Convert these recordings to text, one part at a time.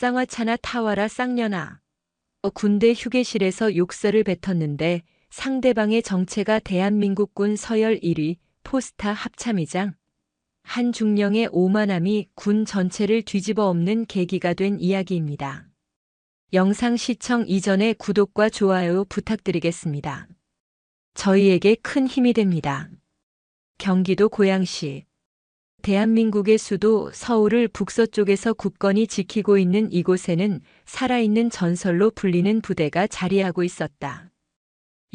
쌍화차나 타와라 쌍년아. 군대 휴게실에서 욕설을 뱉었는데 상대방의 정체가 대한민국군 서열 1위 포스타 합참의장 한중령의 오만함이 군 전체를 뒤집어 엎는 계기가 된 이야기입니다. 영상 시청 이전에 구독과 좋아요 부탁드리겠습니다. 저희에게 큰 힘이 됩니다. 경기도 고양시. 대한민국의 수도 서울을 북서쪽에서 굳건히 지키고 있는 이곳에는 살아있는 전설로 불리는 부대가 자리하고 있었다.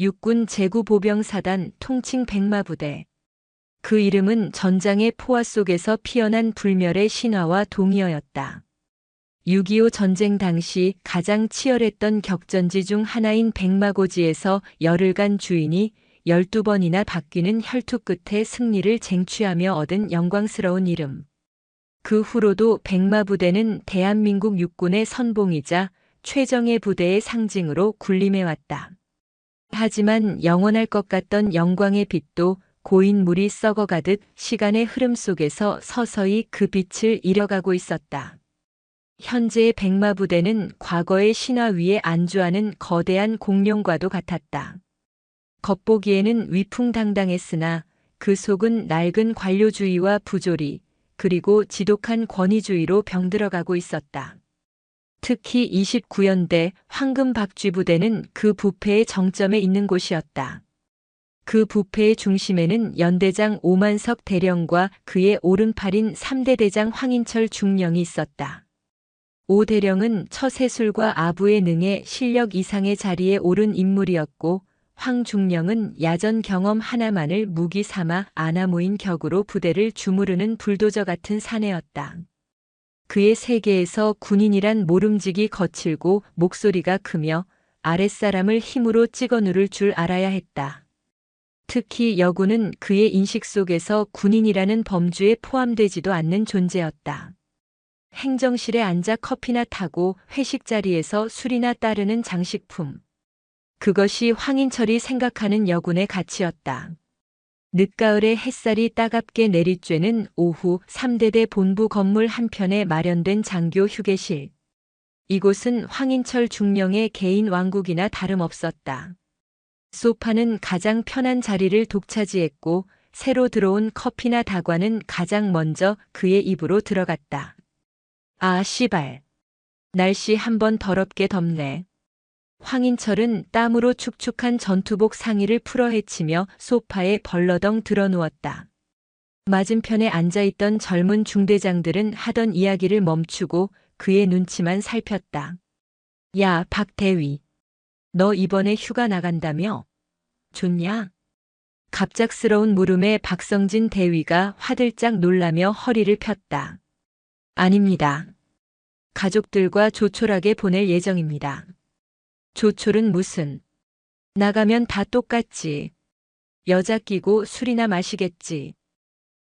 육군 제구보병사단 통칭 백마부대. 그 이름은 전장의 포화 속에서 피어난 불멸의 신화와 동의어였다. 6.25 전쟁 당시 가장 치열했던 격전지 중 하나인 백마고지에서 열흘간 주인이 12번이나 바뀌는 혈투 끝에 승리를 쟁취하며 얻은 영광스러운 이름. 그 후로도 백마부대는 대한민국 육군의 선봉이자 최정예 부대의 상징으로 군림해왔다. 하지만 영원할 것 같던 영광의 빛도 고인 물이 썩어가듯 시간의 흐름 속에서 서서히 그 빛을 잃어가고 있었다. 현재의 백마부대는 과거의 신화 위에 안주하는 거대한 공룡과도 같았다. 겉보기에는 위풍당당했으나 그 속은 낡은 관료주의와 부조리, 그리고 지독한 권위주의로 병들어가고 있었다. 특히 29연대 황금박쥐부대는 그 부패의 정점에 있는 곳이었다. 그 부패의 중심에는 연대장 오만석 대령과 그의 오른팔인 3대 대장 황인철 중령이 있었다. 오 대령은 처세술과 아부의 능에 실력 이상의 자리에 오른 인물이었고 황 중령은 야전 경험 하나만을 무기 삼아 아나무인 격으로 부대를 주무르는 불도저 같은 사내였다. 그의 세계에서 군인이란 모름지기 거칠고 목소리가 크며 아랫사람을 힘으로 찍어 누를 줄 알아야 했다. 특히 여군은 그의 인식 속에서 군인이라는 범주에 포함되지도 않는 존재였다. 행정실에 앉아 커피나 타고 회식 자리에서 술이나 따르는 장식품. 그것이 황인철이 생각하는 여군의 가치였다. 늦가을에 햇살이 따갑게 내리쬐는 오후 3대대 본부 건물 한편에 마련된 장교 휴게실. 이곳은 황인철 중령의 개인 왕국이나 다름없었다. 소파는 가장 편한 자리를 독차지했고 새로 들어온 커피나 다과는 가장 먼저 그의 입으로 들어갔다. 아 씨발. 날씨 한번 더럽게 덥네. 황인철은 땀으로 축축한 전투복 상의를 풀어헤치며 소파에 벌러덩 드러누웠다. 맞은편에 앉아있던 젊은 중대장들은 하던 이야기를 멈추고 그의 눈치만 살폈다. 야, 박대위. 너 이번에 휴가 나간다며? 좋냐? 갑작스러운 물음에 박성진 대위가 화들짝 놀라며 허리를 폈다. 아닙니다. 가족들과 조촐하게 보낼 예정입니다. 조촐은 무슨. 나가면 다 똑같지. 여자 끼고 술이나 마시겠지.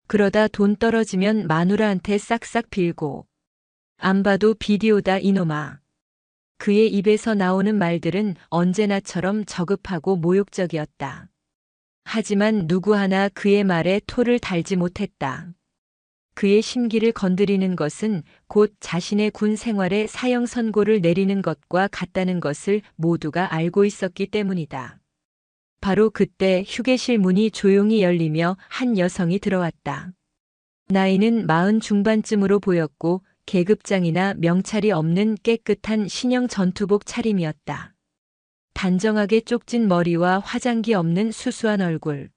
그러다 돈 떨어지면 마누라한테 싹싹 빌고. 안 봐도 비디오다 이놈아. 그의 입에서 나오는 말들은 언제나처럼 저급하고 모욕적이었다. 하지만 누구 하나 그의 말에 토를 달지 못했다. 그의 심기를 건드리는 것은 곧 자신의 군 생활에 사형 선고를 내리는 것과 같다는 것을 모두가 알고 있었기 때문이다. 바로 그때 휴게실 문이 조용히 열리며 한 여성이 들어왔다. 나이는 40 중반쯤으로 보였고 계급장이나 명찰이 없는 깨끗한 신형 전투복 차림이었다. 단정하게 쪽진 머리와 화장기 없는 수수한 얼굴.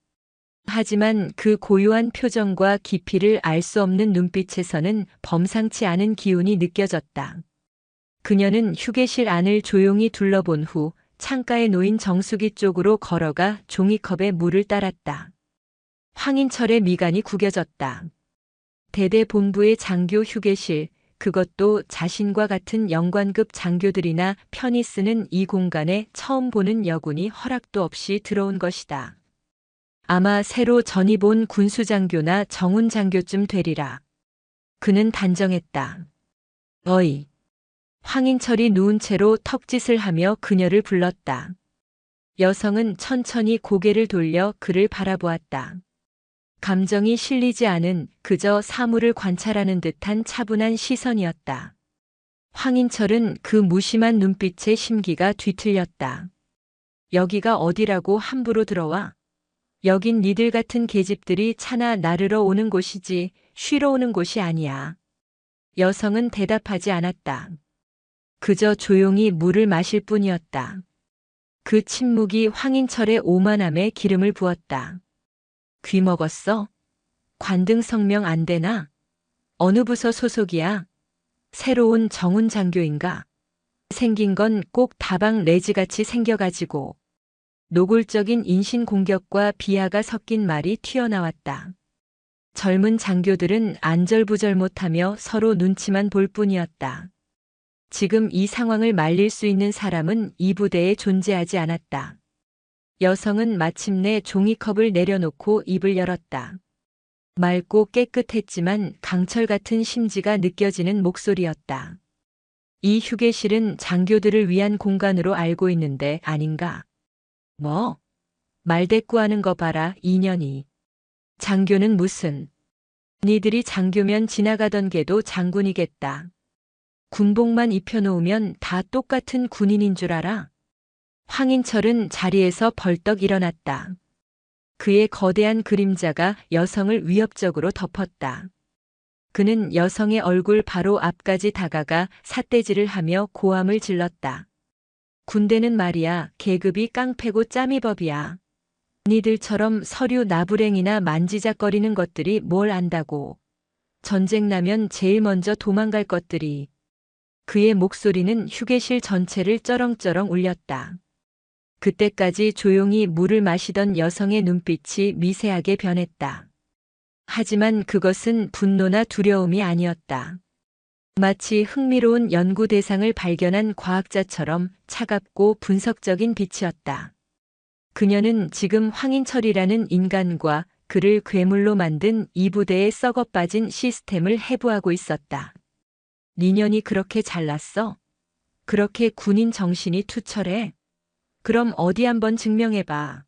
하지만 그 고요한 표정과 깊이를 알 수 없는 눈빛에서는 범상치 않은 기운이 느껴졌다. 그녀는 휴게실 안을 조용히 둘러본 후 창가에 놓인 정수기 쪽으로 걸어가 종이컵에 물을 따랐다. 황인철의 미간이 구겨졌다. 대대 본부의 장교 휴게실, 그것도 자신과 같은 영관급 장교들이나 편히 쓰는 이 공간에 처음 보는 여군이 허락도 없이 들어온 것이다. 아마 새로 전입 온 군수장교나 정훈장교쯤 되리라. 그는 단정했다. 어이. 황인철이 누운 채로 턱짓을 하며 그녀를 불렀다. 여성은 천천히 고개를 돌려 그를 바라보았다. 감정이 실리지 않은 그저 사물을 관찰하는 듯한 차분한 시선이었다. 황인철은 그 무심한 눈빛에 심기가 뒤틀렸다. 여기가 어디라고 함부로 들어와? 여긴 니들 같은 계집들이 차나 나르러 오는 곳이지 쉬러 오는 곳이 아니야. 여성은 대답하지 않았다. 그저 조용히 물을 마실 뿐이었다. 그 침묵이 황인철의 오만함에 기름을 부었다. 귀 먹었어? 관등 성명 안 되나? 어느 부서 소속이야? 새로운 정훈 장교인가? 생긴 건 꼭 다방 레지같이 생겨가지고. 노골적인 인신공격과 비하가 섞인 말이 튀어나왔다. 젊은 장교들은 안절부절 못하며 서로 눈치만 볼 뿐이었다. 지금 이 상황을 말릴 수 있는 사람은 이 부대에 존재하지 않았다. 여성은 마침내 종이컵을 내려놓고 입을 열었다. 맑고 깨끗했지만 강철 같은 심지가 느껴지는 목소리였다. 이 휴게실은 장교들을 위한 공간으로 알고 있는데 아닌가? 뭐? 말대꾸하는 거 봐라, 인연이. 장교는 무슨? 니들이 장교면 지나가던 개도 장군이겠다. 군복만 입혀놓으면 다 똑같은 군인인 줄 알아? 황인철은 자리에서 벌떡 일어났다. 그의 거대한 그림자가 여성을 위협적으로 덮었다. 그는 여성의 얼굴 바로 앞까지 다가가 삿대질을 하며 고함을 질렀다. 군대는 말이야, 계급이 깡패고 짬이법이야. 니들처럼 서류 나부랭이나 만지작거리는 것들이 뭘 안다고. 전쟁 나면 제일 먼저 도망갈 것들이. 그의 목소리는 휴게실 전체를 쩌렁쩌렁 울렸다. 그때까지 조용히 물을 마시던 여성의 눈빛이 미세하게 변했다. 하지만 그것은 분노나 두려움이 아니었다. 마치 흥미로운 연구 대상을 발견한 과학자처럼 차갑고 분석적인 빛이었다. 그녀는 지금 황인철이라는 인간과 그를 괴물로 만든 이 부대의 썩어빠진 시스템을 해부하고 있었다. 니년이 그렇게 잘났어? 그렇게 군인 정신이 투철해? 그럼 어디 한번 증명해봐.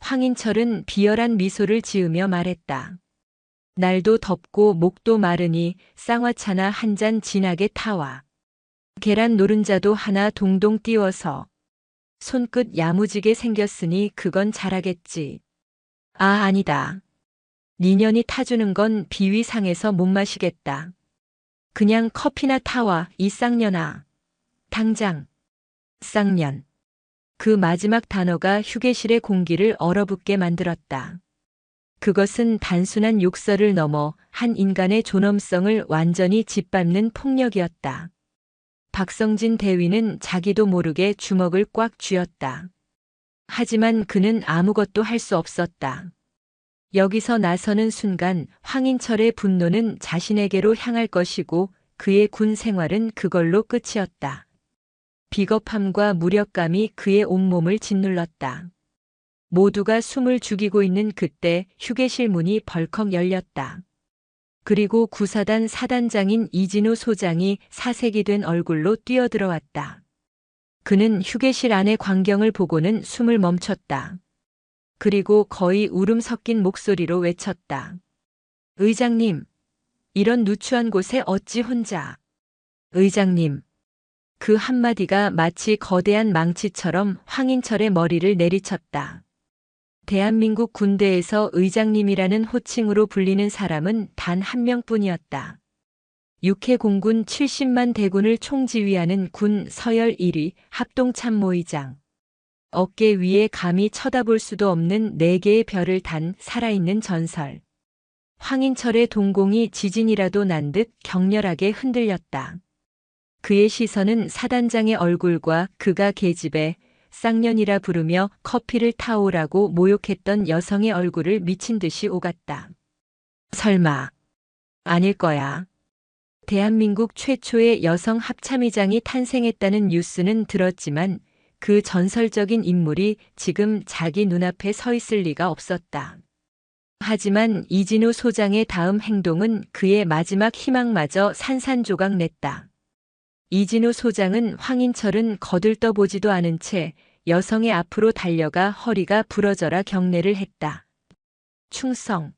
황인철은 비열한 미소를 지으며 말했다. 날도 덥고 목도 마르니 쌍화차나 한 잔 진하게 타와. 계란 노른자도 하나 동동 띄워서. 손끝 야무지게 생겼으니 그건 잘하겠지. 아, 아니다. 니년이 타주는 건 비위 상해서 못 마시겠다. 그냥 커피나 타와, 이 쌍년아. 당장. 쌍년. 그 마지막 단어가 휴게실의 공기를 얼어붙게 만들었다. 그것은 단순한 욕설을 넘어 한 인간의 존엄성을 완전히 짓밟는 폭력이었다. 박성진 대위는 자기도 모르게 주먹을 꽉 쥐었다. 하지만 그는 아무것도 할 수 없었다. 여기서 나서는 순간 황인철의 분노는 자신에게로 향할 것이고 그의 군 생활은 그걸로 끝이었다. 비겁함과 무력감이 그의 온몸을 짓눌렀다. 모두가 숨을 죽이고 있는 그때 휴게실 문이 벌컥 열렸다. 그리고 구사단 사단장인 이진우 소장이 사색이 된 얼굴로 뛰어들어왔다. 그는 휴게실 안의 광경을 보고는 숨을 멈췄다. 그리고 거의 울음 섞인 목소리로 외쳤다. 의장님, 이런 누추한 곳에 어찌 혼자. 의장님. 그 한마디가 마치 거대한 망치처럼 황인철의 머리를 내리쳤다. 대한민국 군대에서 의장님이라는 호칭으로 불리는 사람은 단 한 명뿐이었다. 육해공군 70만 대군을 총지휘하는 군 서열 1위 합동참모의장. 어깨 위에 감히 쳐다볼 수도 없는 4개의 별을 단 살아있는 전설. 황인철의 동공이 지진이라도 난 듯 격렬하게 흔들렸다. 그의 시선은 사단장의 얼굴과 그가 계집에 쌍년이라 부르며 커피를 타오라고 모욕했던 여성의 얼굴을 미친 듯이 오갔다. 설마 아닐 거야. 대한민국 최초의 여성 합참의장이 탄생했다는 뉴스는 들었지만 그 전설적인 인물이 지금 자기 눈앞에 서 있을 리가 없었다. 하지만 이진우 소장의 다음 행동은 그의 마지막 희망마저 산산조각 냈다. 이진우 소장은 황인철은 거들떠보지도 않은 채 여성의 앞으로 달려가 허리가 부러져라 경례를 했다. 충성.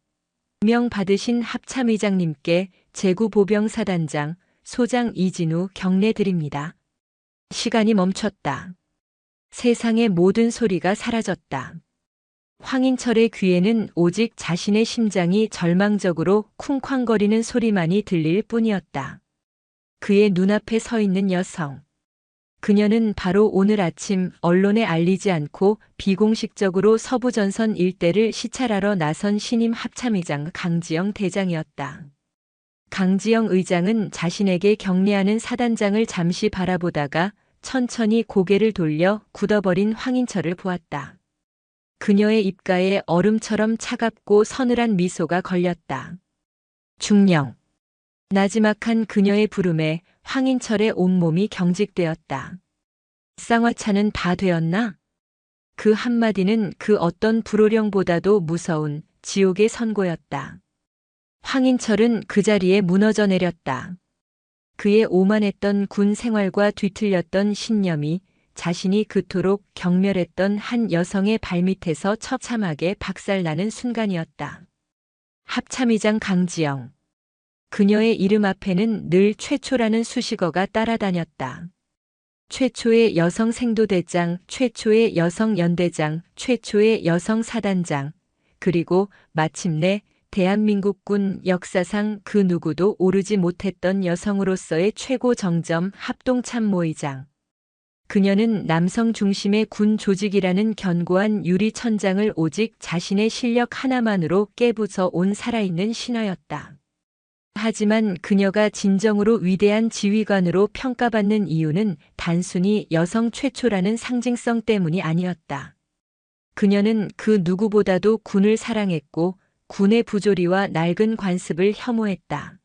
명 받으신 합참의장님께 제구보병사단장 소장 이진우 경례 드립니다. 시간이 멈췄다. 세상의 모든 소리가 사라졌다. 황인철의 귀에는 오직 자신의 심장이 절망적으로 쿵쾅거리는 소리만이 들릴 뿐이었다. 그의 눈앞에 서 있는 여성. 그녀는 바로 오늘 아침 언론에 알리지 않고 비공식적으로 서부전선 일대를 시찰하러 나선 신임 합참의장 강지영 대장이었다. 강지영 의장은 자신에게 경례하는 사단장을 잠시 바라보다가 천천히 고개를 돌려 굳어버린 황인철을 보았다. 그녀의 입가에 얼음처럼 차갑고 서늘한 미소가 걸렸다. 중령. 나지막한 그녀의 부름에 황인철의 온몸이 경직되었다. 쌍화차는 다 되었나? 그 한마디는 그 어떤 불호령보다도 무서운 지옥의 선고였다. 황인철은 그 자리에 무너져 내렸다. 그의 오만했던 군 생활과 뒤틀렸던 신념이 자신이 그토록 경멸했던 한 여성의 발밑에서 처참하게 박살나는 순간이었다. 합참의장 강지영. 그녀의 이름 앞에는 늘 최초라는 수식어가 따라다녔다. 최초의 여성 생도대장, 최초의 여성 연대장, 최초의 여성 사단장, 그리고 마침내 대한민국군 역사상 그 누구도 오르지 못했던 여성으로서의 최고 정점 합동참모의장. 그녀는 남성 중심의 군 조직이라는 견고한 유리 천장을 오직 자신의 실력 하나만으로 깨부숴 온 살아있는 신화였다. 하지만 그녀가 진정으로 위대한 지휘관으로 평가받는 이유는 단순히 여성 최초라는 상징성 때문이 아니었다. 그녀는 그 누구보다도 군을 사랑했고 군의 부조리와 낡은 관습을 혐오했다.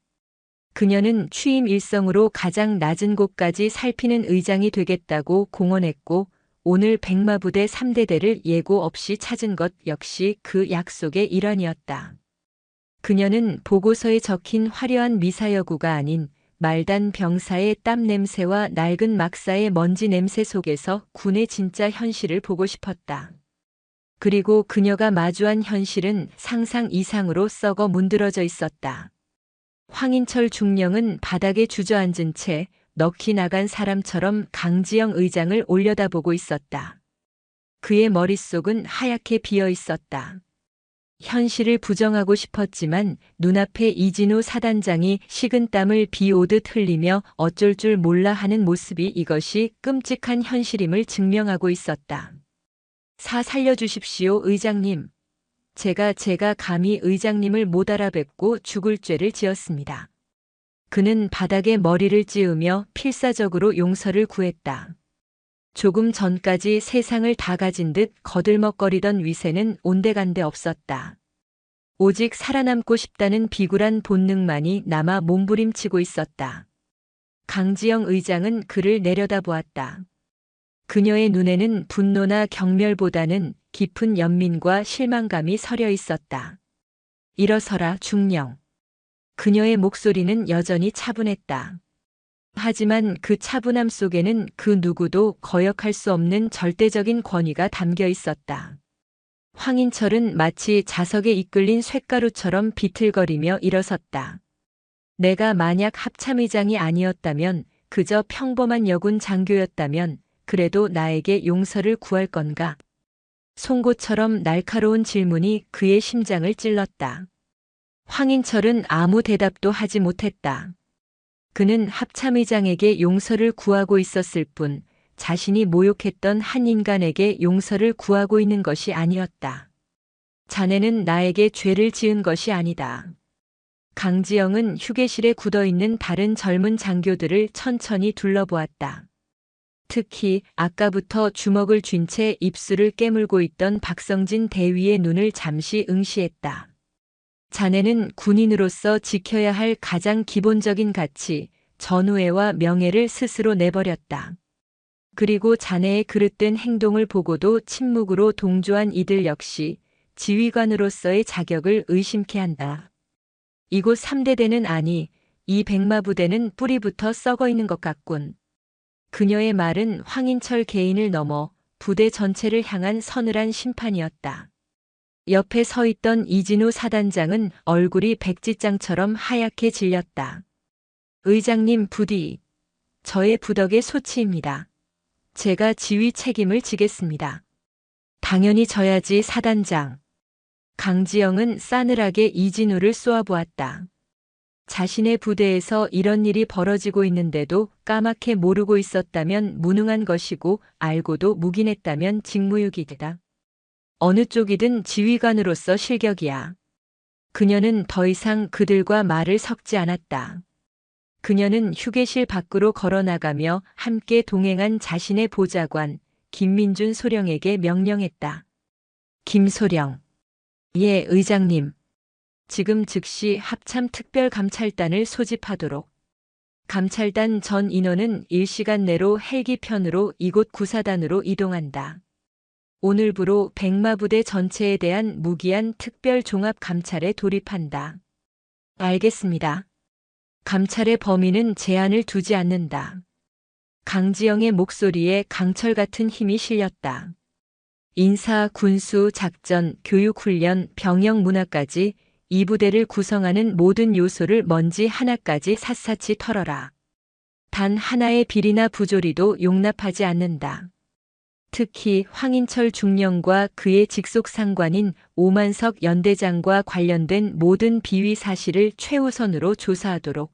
그녀는 취임 일성으로 가장 낮은 곳까지 살피는 의장이 되겠다고 공언했고 오늘 백마부대 3대대를 예고 없이 찾은 것 역시 그 약속의 일환이었다. 그녀는 보고서에 적힌 화려한 미사여구가 아닌 말단 병사의 땀 냄새와 낡은 막사의 먼지 냄새 속에서 군의 진짜 현실을 보고 싶었다. 그리고 그녀가 마주한 현실은 상상 이상으로 썩어 문드러져 있었다. 황인철 중령은 바닥에 주저앉은 채 넋이 나간 사람처럼 강지영 의장을 올려다보고 있었다. 그의 머릿속은 하얗게 비어 있었다. 현실을 부정하고 싶었지만 눈앞에 이진우 사단장이 식은땀을 비 오듯 흘리며 어쩔 줄 몰라 하는 모습이 이것이 끔찍한 현실임을 증명하고 있었다. 살려주십시오, 의장님. 제가 감히 의장님을 못 알아뵙고 죽을 죄를 지었습니다. 그는 바닥에 머리를 찌우며 필사적으로 용서를 구했다. 조금 전까지 세상을 다 가진 듯 거들먹거리던 위세는 온데간데 없었다. 오직 살아남고 싶다는 비굴한 본능만이 남아 몸부림치고 있었다. 강지영 의장은 그를 내려다보았다. 그녀의 눈에는 분노나 경멸보다는 깊은 연민과 실망감이 서려 있었다. 일어서라, 중령. 그녀의 목소리는 여전히 차분했다. 하지만 그 차분함 속에는 그 누구도 거역할 수 없는 절대적인 권위가 담겨 있었다. 황인철은 마치 자석에 이끌린 쇳가루처럼 비틀거리며 일어섰다. 내가 만약 합참의장이 아니었다면, 그저 평범한 여군 장교였다면 그래도 나에게 용서를 구할 건가? 송곳처럼 날카로운 질문이 그의 심장을 찔렀다. 황인철은 아무 대답도 하지 못했다. 그는 합참의장에게 용서를 구하고 있었을 뿐 자신이 모욕했던 한 인간에게 용서를 구하고 있는 것이 아니었다. 자네는 나에게 죄를 지은 것이 아니다. 강지영은 휴게실에 굳어있는 다른 젊은 장교들을 천천히 둘러보았다. 특히 아까부터 주먹을 쥔 채 입술을 깨물고 있던 박성진 대위의 눈을 잠시 응시했다. 자네는 군인으로서 지켜야 할 가장 기본적인 가치, 전우애와 명예를 스스로 내버렸다. 그리고 자네의 그릇된 행동을 보고도 침묵으로 동조한 이들 역시 지휘관으로서의 자격을 의심케 한다. 이곳 3대대는 아니, 이 백마부대는 뿌리부터 썩어 있는 것 같군. 그녀의 말은 황인철 개인을 넘어 부대 전체를 향한 서늘한 심판이었다. 옆에 서 있던 이진우 사단장은 얼굴이 백지장처럼 하얗게 질렸다. 의장님 부디 저의 부덕의 소치입니다. 제가 지휘 책임을 지겠습니다. 당연히 져야지 사단장. 강지영은 싸늘하게 이진우를 쏘아보았다. 자신의 부대에서 이런 일이 벌어지고 있는데도 까맣게 모르고 있었다면 무능한 것이고 알고도 묵인했다면 직무유기다. 어느 쪽이든 지휘관으로서 실격이야. 그녀는 더 이상 그들과 말을 섞지 않았다. 그녀는 휴게실 밖으로 걸어나가며 함께 동행한 자신의 보좌관 김민준 소령에게 명령했다. 김소령. 예, 의장님. 지금 즉시 합참 특별감찰단을 소집하도록. 감찰단 전 인원은 일시간 내로 헬기 편으로 이곳 구사단으로 이동한다. 오늘부로 백마부대 전체에 대한 무기한 특별 종합 감찰에 돌입한다. 알겠습니다. 감찰의 범위는 제한을 두지 않는다. 강지영의 목소리에 강철 같은 힘이 실렸다. 인사, 군수, 작전, 교육훈련, 병영 문화까지 이 부대를 구성하는 모든 요소를 먼지 하나까지 샅샅이 털어라. 단 하나의 비리나 부조리도 용납하지 않는다. 특히 황인철 중령과 그의 직속 상관인 오만석 연대장과 관련된 모든 비위 사실을 최우선으로 조사하도록.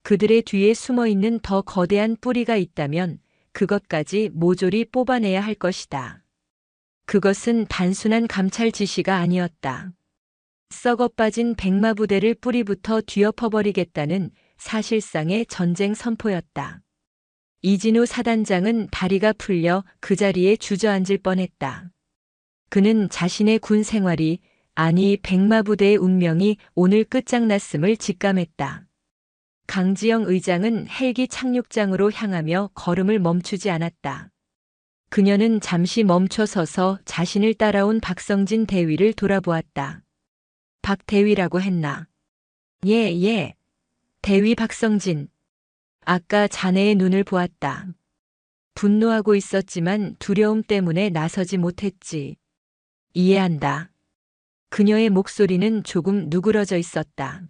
그들의 뒤에 숨어 있는 더 거대한 뿌리가 있다면 그것까지 모조리 뽑아내야 할 것이다. 그것은 단순한 감찰 지시가 아니었다. 썩어 빠진 백마부대를 뿌리부터 뒤엎어버리겠다는 사실상의 전쟁 선포였다. 이진우 사단장은 다리가 풀려 그 자리에 주저앉을 뻔했다. 그는 자신의 군 생활이, 아니 백마부대의 운명이 오늘 끝장났음을 직감했다. 강지영 의장은 헬기 착륙장으로 향하며 걸음을 멈추지 않았다. 그녀는 잠시 멈춰서서 자신을 따라온 박성진 대위를 돌아보았다. 박 대위라고 했나? 예. 대위 박성진. 아까 자네의 눈을 보았다. 분노하고 있었지만 두려움 때문에 나서지 못했지. 이해한다. 그녀의 목소리는 조금 누그러져 있었다.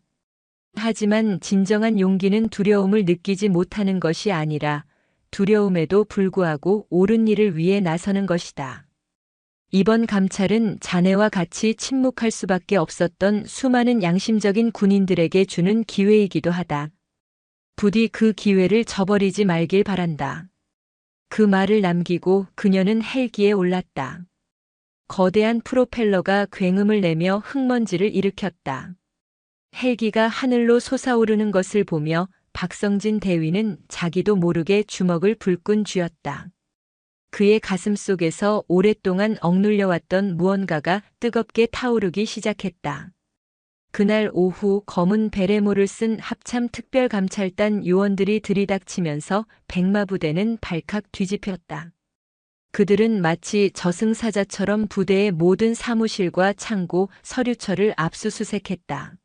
하지만 진정한 용기는 두려움을 느끼지 못하는 것이 아니라 두려움에도 불구하고 옳은 일을 위해 나서는 것이다. 이번 감찰은 자네와 같이 침묵할 수밖에 없었던 수많은 양심적인 군인들에게 주는 기회이기도 하다. 부디 그 기회를 저버리지 말길 바란다. 그 말을 남기고 그녀는 헬기에 올랐다. 거대한 프로펠러가 굉음을 내며 흙먼지를 일으켰다. 헬기가 하늘로 솟아오르는 것을 보며 박성진 대위는 자기도 모르게 주먹을 불끈 쥐었다. 그의 가슴 속에서 오랫동안 억눌려왔던 무언가가 뜨겁게 타오르기 시작했다. 그날 오후 검은 베레모를 쓴 합참 특별감찰단 요원들이 들이닥치면서 백마부대는 발칵 뒤집혔다. 그들은 마치 저승사자처럼 부대의 모든 사무실과 창고, 서류처를 압수수색했다.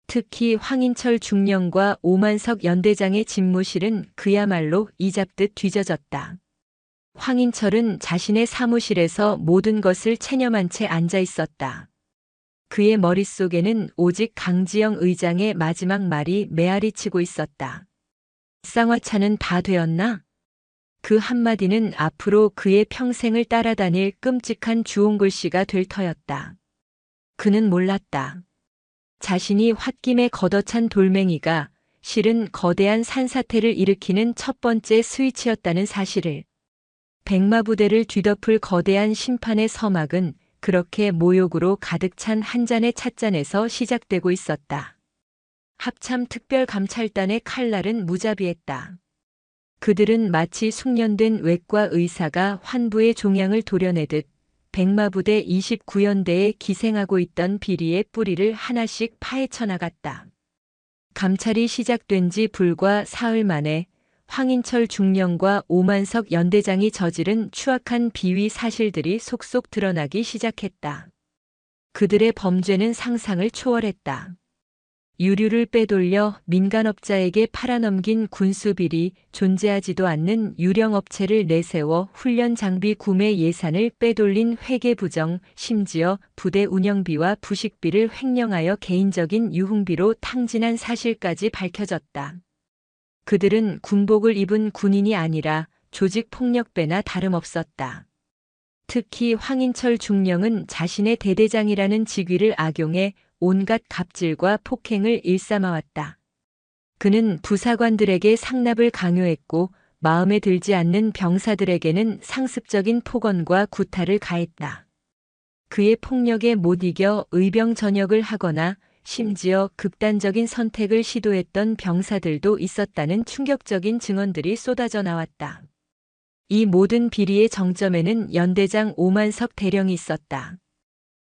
특히 황인철 중령과 오만석 연대장의 집무실은 그야말로 이잡듯 뒤져졌다. 황인철은 자신의 사무실에서 모든 것을 체념한 채 앉아 있었다. 그의 머릿속에는 오직 강지영 의장의 마지막 말이 메아리치고 있었다. 쌍화차는 다 되었나? 그 한마디는 앞으로 그의 평생을 따라다닐 끔찍한 주홍글씨가 될 터였다. 그는 몰랐다. 자신이 홧김에 걷어찬 돌멩이가 실은 거대한 산사태를 일으키는 첫 번째 스위치였다는 사실을. 백마부대를 뒤덮을 거대한 심판의 서막은 그렇게 모욕으로 가득 찬 한 잔의 찻잔에서 시작되고 있었다. 합참 특별감찰단의 칼날은 무자비했다. 그들은 마치 숙련된 외과 의사가 환부의 종양을 도려내듯 백마부대 29연대에 기생하고 있던 비리의 뿌리를 하나씩 파헤쳐 나갔다. 감찰이 시작된 지 불과 사흘 만에 황인철 중령과 오만석 연대장이 저지른 추악한 비위 사실들이 속속 드러나기 시작했다. 그들의 범죄는 상상을 초월했다. 유류를 빼돌려 민간업자에게 팔아넘긴 군수비리, 존재하지도 않는 유령업체를 내세워 훈련 장비 구매 예산을 빼돌린 회계부정, 심지어 부대 운영비와 부식비를 횡령하여 개인적인 유흥비로 탕진한 사실까지 밝혀졌다. 그들은 군복을 입은 군인이 아니라 조직 폭력배나 다름없었다. 특히 황인철 중령은 자신의 대대장이라는 직위를 악용해 온갖 갑질과 폭행을 일삼아왔다. 그는 부사관들에게 상납을 강요했고 마음에 들지 않는 병사들에게는 상습적인 폭언과 구타를 가했다. 그의 폭력에 못 이겨 의병 전역을 하거나 심지어 극단적인 선택을 시도했던 병사들도 있었다는 충격적인 증언들이 쏟아져 나왔다. 이 모든 비리의 정점에는 연대장 오만석 대령이 있었다.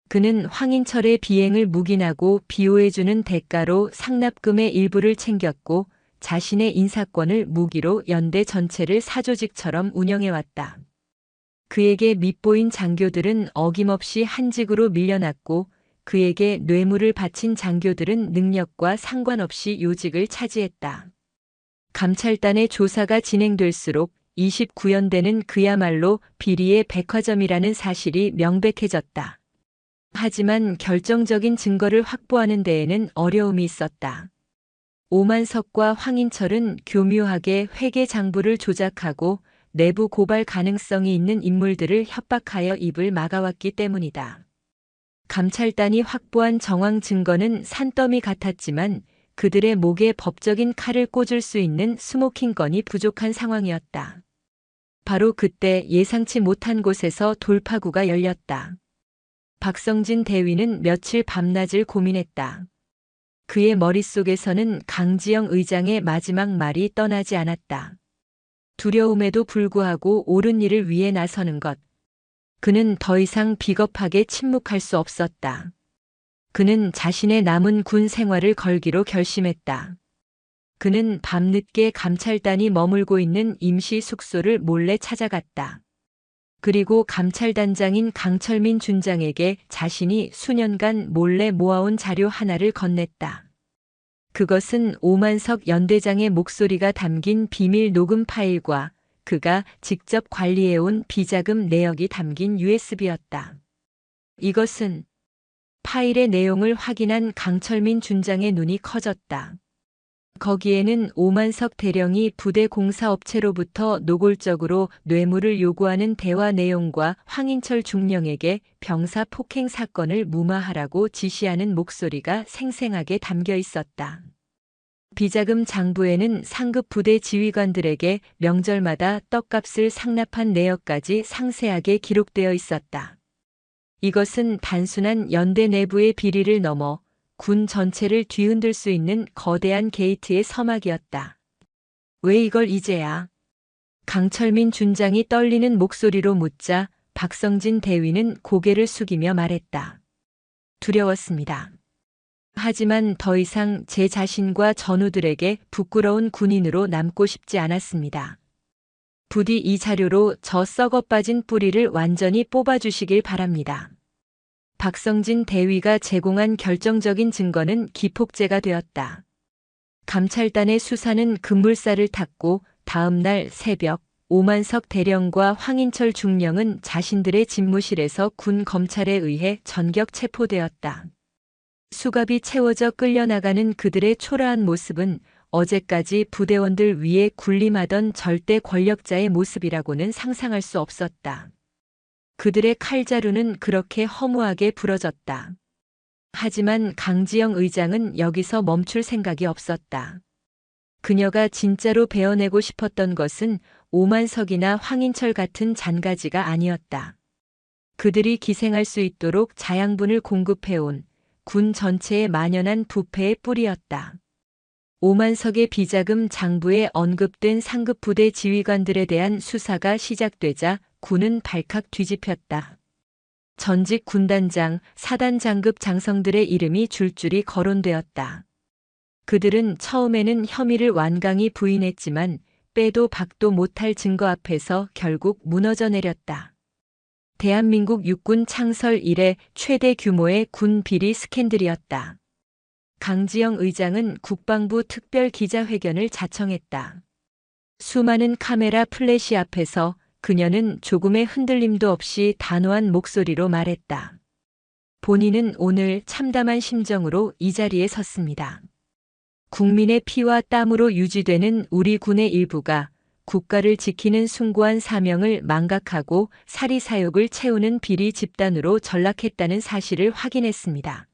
그는 황인철의 비행을 묵인하고 비호해주는 대가로 상납금의 일부를 챙겼고 자신의 인사권을 무기로 연대 전체를 사조직처럼 운영해왔다. 그에게 밉보인 장교들은 어김없이 한직으로 밀려났고 그에게 뇌물을 바친 장교들은 능력과 상관없이 요직을 차지했다. 감찰단의 조사가 진행될수록 29연대는 그야말로 비리의 백화점이라는 사실이 명백해졌다. 하지만 결정적인 증거를 확보하는 데에는 어려움이 있었다. 오만석과 황인철은 교묘하게 회계 장부를 조작하고 내부 고발 가능성이 있는 인물들을 협박하여 입을 막아왔기 때문이다. 감찰단이 확보한 정황 증거는 산더미 같았지만 그들의 목에 법적인 칼을 꽂을 수 있는 스모킹건이 부족한 상황이었다. 바로 그때 예상치 못한 곳에서 돌파구가 열렸다. 박성진 대위는 며칠 밤낮을 고민했다. 그의 머릿속에서는 강지영 의장의 마지막 말이 떠나지 않았다. 두려움에도 불구하고 옳은 일을 위해 나서는 것. 그는 더 이상 비겁하게 침묵할 수 없었다. 그는 자신의 남은 군 생활을 걸기로 결심했다. 그는 밤늦게 감찰단이 머물고 있는 임시 숙소를 몰래 찾아갔다. 그리고 감찰단장인 강철민 준장에게 자신이 수년간 몰래 모아온 자료 하나를 건넸다. 그것은 오만석 연대장의 목소리가 담긴 비밀 녹음 파일과 그가 직접 관리해온 비자금 내역이 담긴 USB였다. 이것은 파일의 내용을 확인한 강철민 준장의 눈이 커졌다. 거기에는 오만석 대령이 부대 공사업체로부터 노골적으로 뇌물을 요구하는 대화 내용과 황인철 중령에게 병사 폭행 사건을 무마하라고 지시하는 목소리가 생생하게 담겨 있었다. 비자금 장부에는 상급 부대 지휘관들에게 명절마다 떡값을 상납한 내역까지 상세하게 기록되어 있었다. 이것은 단순한 연대 내부의 비리를 넘어 군 전체를 뒤흔들 수 있는 거대한 게이트의 서막이었다. 왜 이걸 이제야? 강철민 준장이 떨리는 목소리로 묻자 박성진 대위는 고개를 숙이며 말했다. 두려웠습니다. 하지만 더 이상 제 자신과 전우들에게 부끄러운 군인으로 남고 싶지 않았습니다. 부디 이 자료로 저 썩어빠진 뿌리를 완전히 뽑아주시길 바랍니다. 박성진 대위가 제공한 결정적인 증거는 기폭제가 되었다. 감찰단의 수사는 급물살을 탔고 다음 날 새벽 오만석 대령과 황인철 중령은 자신들의 집무실에서 군 검찰에 의해 전격 체포되었다. 수갑이 채워져 끌려나가는 그들의 초라한 모습은 어제까지 부대원들 위에 군림하던 절대 권력자의 모습이라고는 상상할 수 없었다. 그들의 칼자루는 그렇게 허무하게 부러졌다. 하지만 강지영 의장은 여기서 멈출 생각이 없었다. 그녀가 진짜로 베어내고 싶었던 것은 오만석이나 황인철 같은 잔가지가 아니었다. 그들이 기생할 수 있도록 자양분을 공급해온 군 전체에 만연한 부패의 뿌리였다. 오만석의 비자금 장부에 언급된 상급 부대 지휘관들에 대한 수사가 시작되자 군은 발칵 뒤집혔다. 전직 군단장, 사단장급 장성들의 이름이 줄줄이 거론되었다. 그들은 처음에는 혐의를 완강히 부인했지만 빼도 박도 못할 증거 앞에서 결국 무너져 내렸다. 대한민국 육군 창설 이래 최대 규모의 군 비리 스캔들이었다. 강지영 의장은 국방부 특별 기자회견을 자청했다. 수많은 카메라 플래시 앞에서 그녀는 조금의 흔들림도 없이 단호한 목소리로 말했다. 본인은 오늘 참담한 심정으로 이 자리에 섰습니다. 국민의 피와 땀으로 유지되는 우리 군의 일부가 국가를 지키는 숭고한 사명을 망각하고 사리사욕을 채우는 비리 집단으로 전락했다는 사실을 확인했습니다.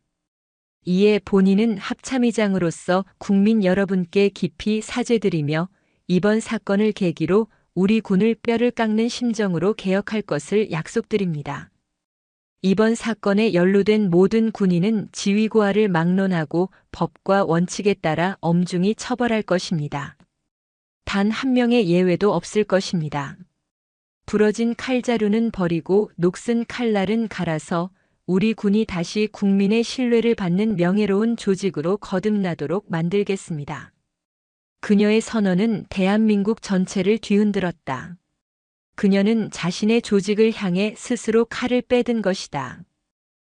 이에 본인은 합참의장으로서 국민 여러분께 깊이 사죄드리며 이번 사건을 계기로 우리 군을 뼈를 깎는 심정으로 개혁할 것을 약속드립니다. 이번 사건에 연루된 모든 군인은 지위고하를 막론하고 법과 원칙에 따라 엄중히 처벌할 것입니다. 단 한 명의 예외도 없을 것입니다. 부러진 칼자루는 버리고 녹슨 칼날은 갈아서 우리 군이 다시 국민의 신뢰를 받는 명예로운 조직으로 거듭나도록 만들겠습니다. 그녀의 선언은 대한민국 전체를 뒤흔들었다. 그녀는 자신의 조직을 향해 스스로 칼을 빼든 것이다.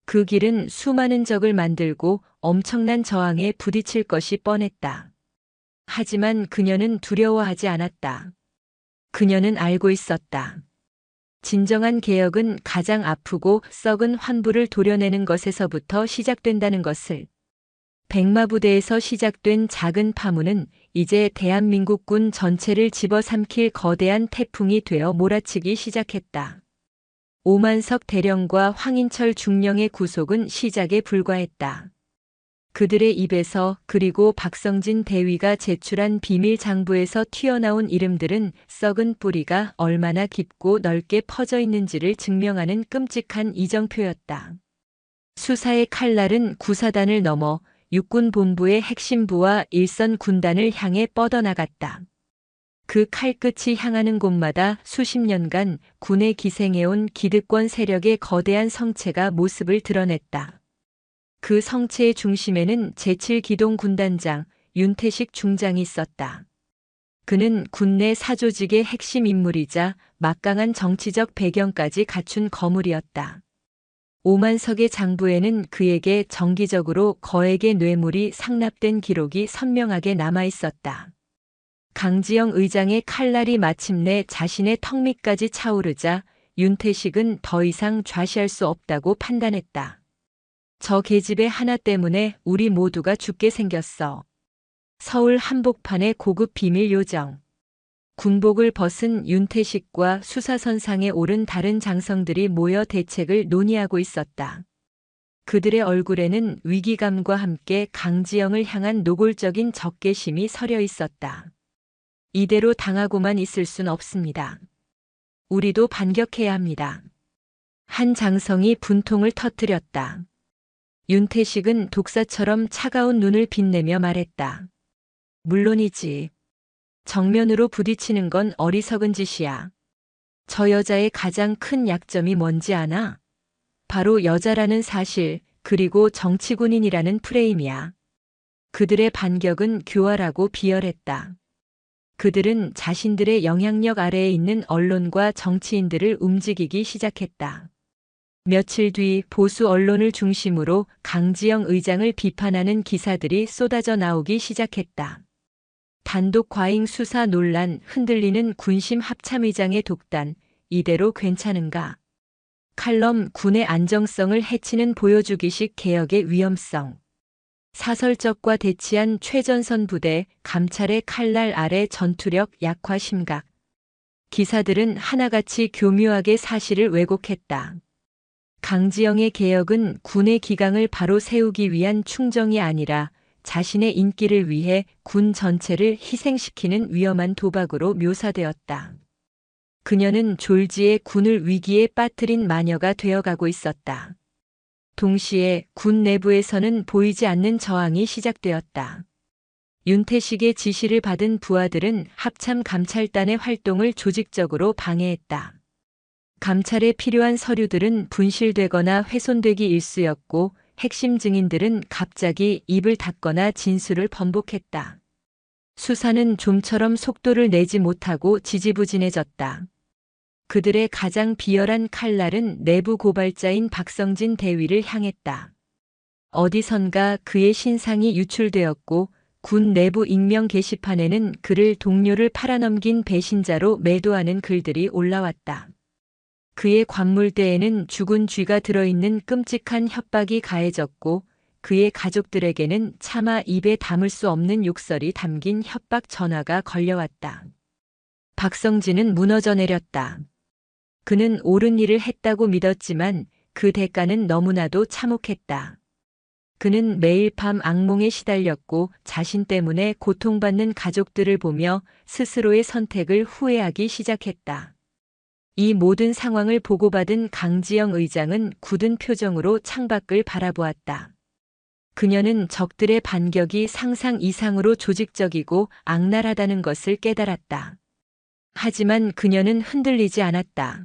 그 길은 수많은 적을 만들고 엄청난 저항에 부딪힐 것이 뻔했다. 하지만 그녀는 두려워하지 않았다. 그녀는 알고 있었다. 진정한 개혁은 가장 아프고 썩은 환부를 도려내는 것에서부터 시작된다는 것을. 백마부대에서 시작된 작은 파문은 이제 대한민국군 전체를 집어삼킬 거대한 태풍이 되어 몰아치기 시작했다. 오만석 대령과 황인철 중령의 구속은 시작에 불과했다. 그들의 입에서 그리고 박성진 대위가 제출한 비밀 장부에서 튀어나온 이름들은 썩은 뿌리가 얼마나 깊고 넓게 퍼져 있는지를 증명하는 끔찍한 이정표였다. 수사의 칼날은 구사단을 넘어 육군본부의 핵심부와 일선 군단을 향해 뻗어나갔다. 그 칼끝이 향하는 곳마다 수십 년간 군에 기생해온 기득권 세력의 거대한 성체가 모습을 드러냈다. 그 성체의 중심에는 제7기동 군단장 윤태식 중장이 있었다. 그는 군내 사조직의 핵심 인물이자 막강한 정치적 배경까지 갖춘 거물이었다. 오만석의 장부에는 그에게 정기적으로 거액의 뇌물이 상납된 기록이 선명하게 남아 있었다. 강지영 의장의 칼날이 마침내 자신의 턱 밑까지 차오르자 윤태식은 더 이상 좌시할 수 없다고 판단했다. 저 계집애 하나 때문에 우리 모두가 죽게 생겼어. 서울 한복판의 고급 비밀 요정. 군복을 벗은 윤태식과 수사선상에 오른 다른 장성들이 모여 대책을 논의하고 있었다. 그들의 얼굴에는 위기감과 함께 강지영을 향한 노골적인 적개심이 서려 있었다. 이대로 당하고만 있을 순 없습니다. 우리도 반격해야 합니다. 한 장성이 분통을 터뜨렸다. 윤태식은 독사처럼 차가운 눈을 빛내며 말했다. 물론이지. 정면으로 부딪히는 건 어리석은 짓이야. 저 여자의 가장 큰 약점이 뭔지 아나? 바로 여자라는 사실, 그리고 정치군인이라는 프레임이야. 그들의 반격은 교활하고 비열했다. 그들은 자신들의 영향력 아래에 있는 언론과 정치인들을 움직이기 시작했다. 며칠 뒤 보수 언론을 중심으로 강지영 의장을 비판하는 기사들이 쏟아져 나오기 시작했다. 단독 과잉 수사 논란, 흔들리는 군심 합참의장의 독단, 이대로 괜찮은가? 칼럼, 군의 안정성을 해치는 보여주기식 개혁의 위험성. 사설적과 대치한 최전선 부대, 감찰의 칼날 아래 전투력 약화 심각. 기사들은 하나같이 교묘하게 사실을 왜곡했다. 강지영의 개혁은 군의 기강을 바로 세우기 위한 충정이 아니라 자신의 인기를 위해 군 전체를 희생시키는 위험한 도박으로 묘사되었다. 그녀는 졸지에 군을 위기에 빠뜨린 마녀가 되어가고 있었다. 동시에 군 내부에서는 보이지 않는 저항이 시작되었다. 윤태식의 지시를 받은 부하들은 합참 감찰단의 활동을 조직적으로 방해했다. 감찰에 필요한 서류들은 분실되거나 훼손되기 일쑤였고 핵심 증인들은 갑자기 입을 닫거나 진술을 번복했다. 수사는 좀처럼 속도를 내지 못하고 지지부진해졌다. 그들의 가장 비열한 칼날은 내부 고발자인 박성진 대위를 향했다. 어디선가 그의 신상이 유출되었고 군 내부 익명 게시판에는 그를 동료를 팔아넘긴 배신자로 매도하는 글들이 올라왔다. 그의 관물대에는 죽은 쥐가 들어있는 끔찍한 협박이 가해졌고 그의 가족들에게는 차마 입에 담을 수 없는 욕설이 담긴 협박 전화가 걸려왔다. 박성진은 무너져 내렸다. 그는 옳은 일을 했다고 믿었지만 그 대가는 너무나도 참혹했다. 그는 매일 밤 악몽에 시달렸고 자신 때문에 고통받는 가족들을 보며 스스로의 선택을 후회하기 시작했다. 이 모든 상황을 보고받은 강지영 의장은 굳은 표정으로 창밖을 바라보았다. 그녀는 적들의 반격이 상상 이상으로 조직적이고 악랄하다는 것을 깨달았다. 하지만 그녀는 흔들리지 않았다.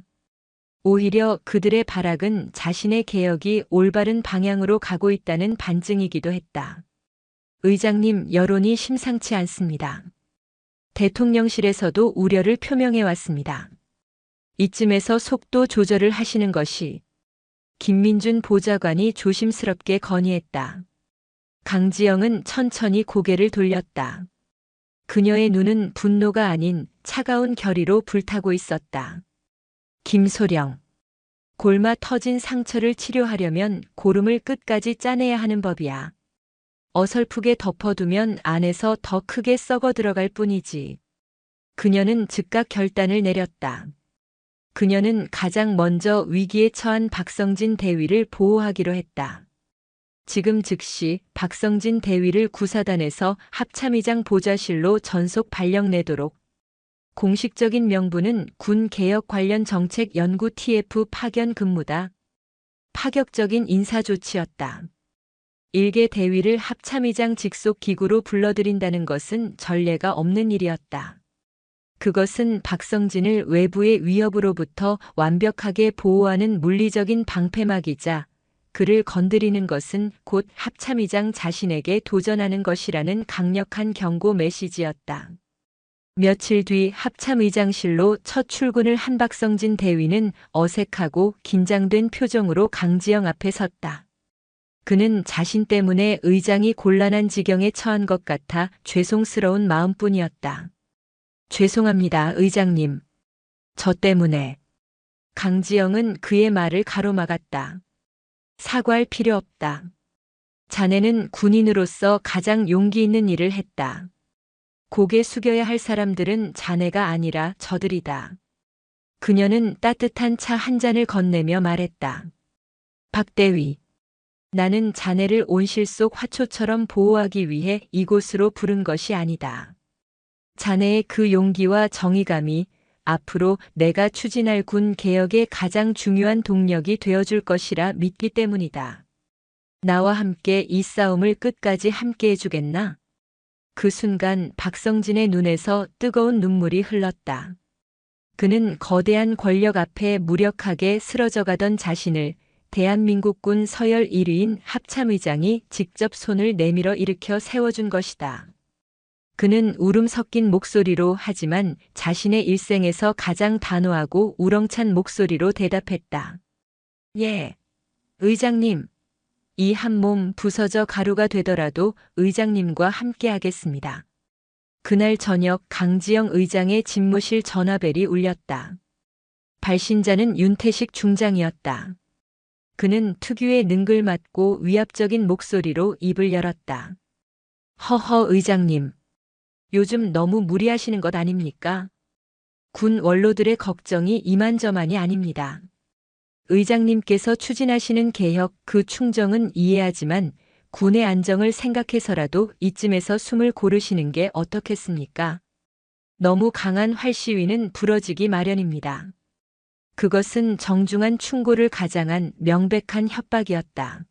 오히려 그들의 발악은 자신의 개혁이 올바른 방향으로 가고 있다는 반증이기도 했다. 의장님, 여론이 심상치 않습니다. 대통령실에서도 우려를 표명해 왔습니다. 이쯤에서 속도 조절을 하시는 것이. 김민준 보좌관이 조심스럽게 건의했다. 강지영은 천천히 고개를 돌렸다. 그녀의 눈은 분노가 아닌 차가운 결의로 불타고 있었다. 김소령. 골마 터진 상처를 치료하려면 고름을 끝까지 짜내야 하는 법이야. 어설프게 덮어두면 안에서 더 크게 썩어 들어갈 뿐이지. 그녀는 즉각 결단을 내렸다. 그녀는 가장 먼저 위기에 처한 박성진 대위를 보호하기로 했다. 지금 즉시 박성진 대위를 구사단에서 합참의장 보좌실로 전속 발령 내도록. 공식적인 명분은 군 개혁 관련 정책 연구 TF 파견 근무다. 파격적인 인사 조치였다. 일개 대위를 합참의장 직속 기구로 불러들인다는 것은 전례가 없는 일이었다. 그것은 박성진을 외부의 위협으로부터 완벽하게 보호하는 물리적인 방패막이자 그를 건드리는 것은 곧 합참의장 자신에게 도전하는 것이라는 강력한 경고 메시지였다. 며칠 뒤 합참의장실로 첫 출근을 한 박성진 대위는 어색하고 긴장된 표정으로 강지영 앞에 섰다. 그는 자신 때문에 의장이 곤란한 지경에 처한 것 같아 죄송스러운 마음뿐이었다. 죄송합니다, 의장님. 저 때문에. 강지영은 그의 말을 가로막았다. 사과할 필요 없다. 자네는 군인으로서 가장 용기 있는 일을 했다. 고개 숙여야 할 사람들은 자네가 아니라 저들이다. 그녀는 따뜻한 차 한 잔을 건네며 말했다. 박 대위. 나는 자네를 온실 속 화초처럼 보호하기 위해 이곳으로 부른 것이 아니다. 자네의 그 용기와 정의감이 앞으로 내가 추진할 군 개혁의 가장 중요한 동력이 되어줄 것이라 믿기 때문이다. 나와 함께 이 싸움을 끝까지 함께 해주겠나? 그 순간 박성진의 눈에서 뜨거운 눈물이 흘렀다. 그는 거대한 권력 앞에 무력하게 쓰러져가던 자신을 대한민국군 서열 1위인 합참의장이 직접 손을 내밀어 일으켜 세워준 것이다. 그는 울음 섞인 목소리로 하지만 자신의 일생에서 가장 단호하고 우렁찬 목소리로 대답했다. 예, 의장님. 이 한 몸 부서져 가루가 되더라도 의장님과 함께 하겠습니다. 그날 저녁 강지영 의장의 집무실 전화벨이 울렸다. 발신자는 윤태식 중장이었다. 그는 특유의 능글맞고 위압적인 목소리로 입을 열었다. 허허 의장님. 요즘 너무 무리하시는 것 아닙니까? 군 원로들의 걱정이 이만저만이 아닙니다. 의장님께서 추진하시는 개혁 그 충정은 이해하지만 군의 안정을 생각해서라도 이쯤에서 숨을 고르시는 게 어떻겠습니까? 너무 강한 활시위는 부러지기 마련입니다. 그것은 정중한 충고를 가장한 명백한 협박이었다.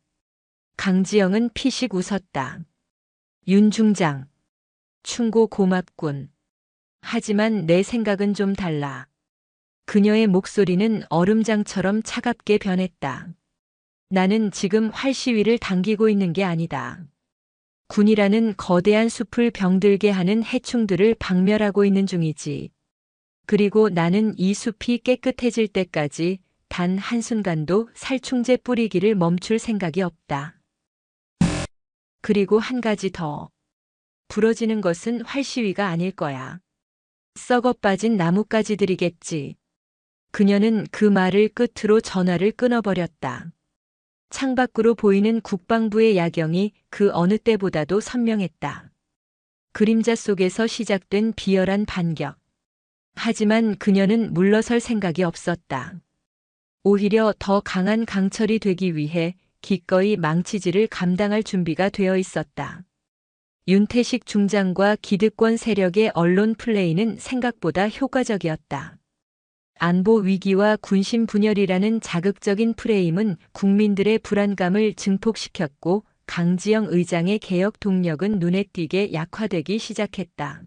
강지영은 피식 웃었다. 윤 중장. 충고 고맙군. 하지만 내 생각은 좀 달라. 그녀의 목소리는 얼음장처럼 차갑게 변했다. 나는 지금 활시위를 당기고 있는 게 아니다. 군이라는 거대한 숲을 병들게 하는 해충들을 박멸하고 있는 중이지. 그리고 나는 이 숲이 깨끗해질 때까지 단 한순간도 살충제 뿌리기를 멈출 생각이 없다. 그리고 한 가지 더. 부러지는 것은 활시위가 아닐 거야. 썩어 빠진 나뭇가지들이겠지. 그녀는 그 말을 끝으로 전화를 끊어버렸다. 창밖으로 보이는 국방부의 야경이 그 어느 때보다도 선명했다. 그림자 속에서 시작된 비열한 반격. 하지만 그녀는 물러설 생각이 없었다. 오히려 더 강한 강철이 되기 위해 기꺼이 망치질을 감당할 준비가 되어 있었다. 윤태식 중장과 기득권 세력의 언론 플레이는 생각보다 효과적이었다. 안보 위기와 군심 분열이라는 자극적인 프레임은 국민들의 불안감을 증폭시켰고 강지영 의장의 개혁 동력은 눈에 띄게 약화되기 시작했다.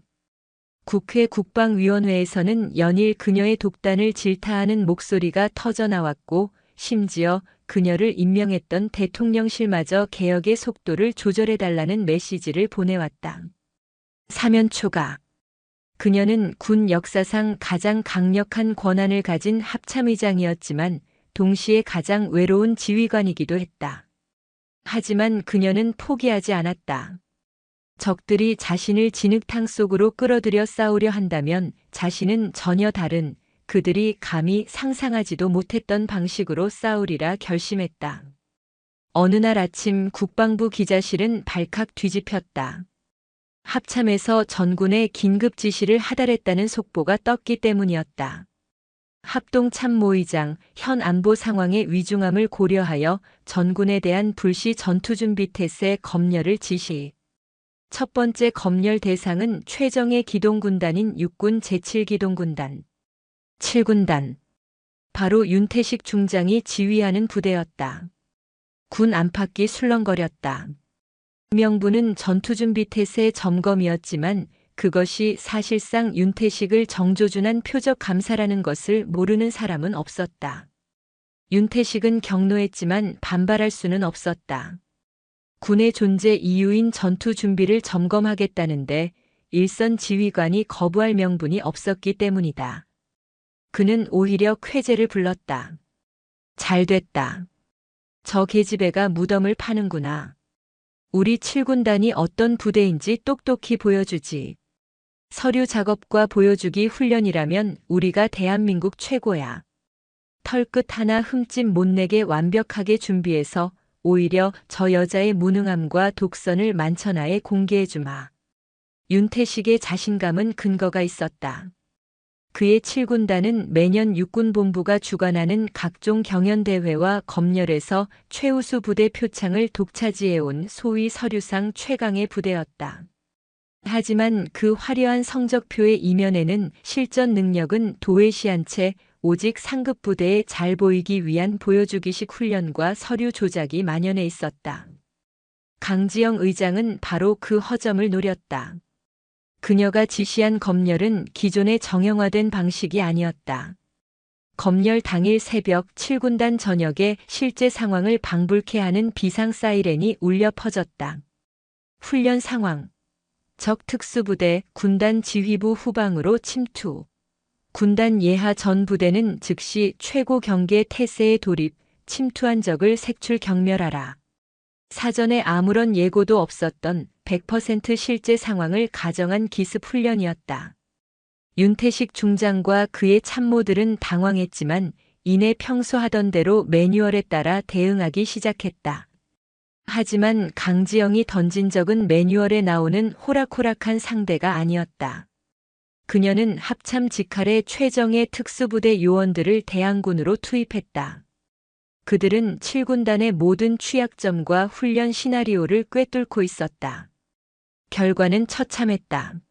국회 국방위원회에서는 연일 그녀의 독단을 질타하는 목소리가 터져나왔고 심지어 그녀를 임명했던 대통령실마저 개혁의 속도를 조절해달라는 메시지를 보내왔다. 사면 초과. 그녀는 군 역사상 가장 강력한 권한을 가진 합참의장이었지만 동시에 가장 외로운 지휘관이기도 했다. 하지만 그녀는 포기하지 않았다. 적들이 자신을 진흙탕 속으로 끌어들여 싸우려 한다면 자신은 전혀 다른 그들이 감히 상상하지도 못했던 방식으로 싸우리라 결심했다. 어느 날 아침 국방부 기자실은 발칵 뒤집혔다. 합참에서 전군에 긴급 지시를 하달했다는 속보가 떴기 때문이었다. 합동참모의장 현 안보 상황의 위중함을 고려하여 전군에 대한 불시 전투준비 태세 검열을 지시. 첫 번째 검열 대상은 최정예 기동군단인 육군 제7기동군단 7군단. 바로 윤태식 중장이 지휘하는 부대였다. 군 안팎이 술렁거렸다. 명부는 전투준비 태세 점검이었지만 그것이 사실상 윤태식을 정조준한 표적 감사라는 것을 모르는 사람은 없었다. 윤태식은 격노했지만 반발할 수는 없었다. 군의 존재 이유인 전투 준비를 점검하겠다는데 일선 지휘관이 거부할 명분이 없었기 때문이다. 그는 오히려 쾌재를 불렀다. 잘 됐다. 저 계집애가 무덤을 파는구나. 우리 7군단이 어떤 부대인지 똑똑히 보여주지. 서류 작업과 보여주기 훈련이라면 우리가 대한민국 최고야. 털끝 하나 흠집 못 내게 완벽하게 준비해서 오히려 저 여자의 무능함과 독선을 만천하에 공개해주마. 윤태식의 자신감은 근거가 있었다. 그의 7군단은 매년 육군본부가 주관하는 각종 경연대회와 검열에서 최우수 부대 표창을 독차지해온 소위 서류상 최강의 부대였다. 하지만 그 화려한 성적표의 이면에는 실전 능력은 도외시한 채 오직 상급 부대에 잘 보이기 위한 보여주기식 훈련과 서류 조작이 만연해 있었다. 강지영 의장은 바로 그 허점을 노렸다. 그녀가 지시한 검열은 기존의 정형화된 방식이 아니었다. 검열 당일 새벽 7군단 전역에 실제 상황을 방불케 하는 비상 사이렌이 울려 퍼졌다. 훈련 상황. 적 특수부대 군단 지휘부 후방으로 침투. 군단 예하 전 부대는 즉시 최고 경계 태세에 돌입, 침투한 적을 색출 경멸하라. 사전에 아무런 예고도 없었던 100% 실제 상황을 가정한 기습 훈련이었다. 윤태식 중장과 그의 참모들은 당황했지만 이내 평소 하던 대로 매뉴얼에 따라 대응하기 시작했다. 하지만 강지영이 던진 적은 매뉴얼에 나오는 호락호락한 상대가 아니었다. 그녀는 합참 직할의 최정예 특수부대 요원들을 대항군으로 투입했다. 그들은 7군단의 모든 취약점과 훈련 시나리오를 꿰뚫고 있었다. 결과는 처참했다.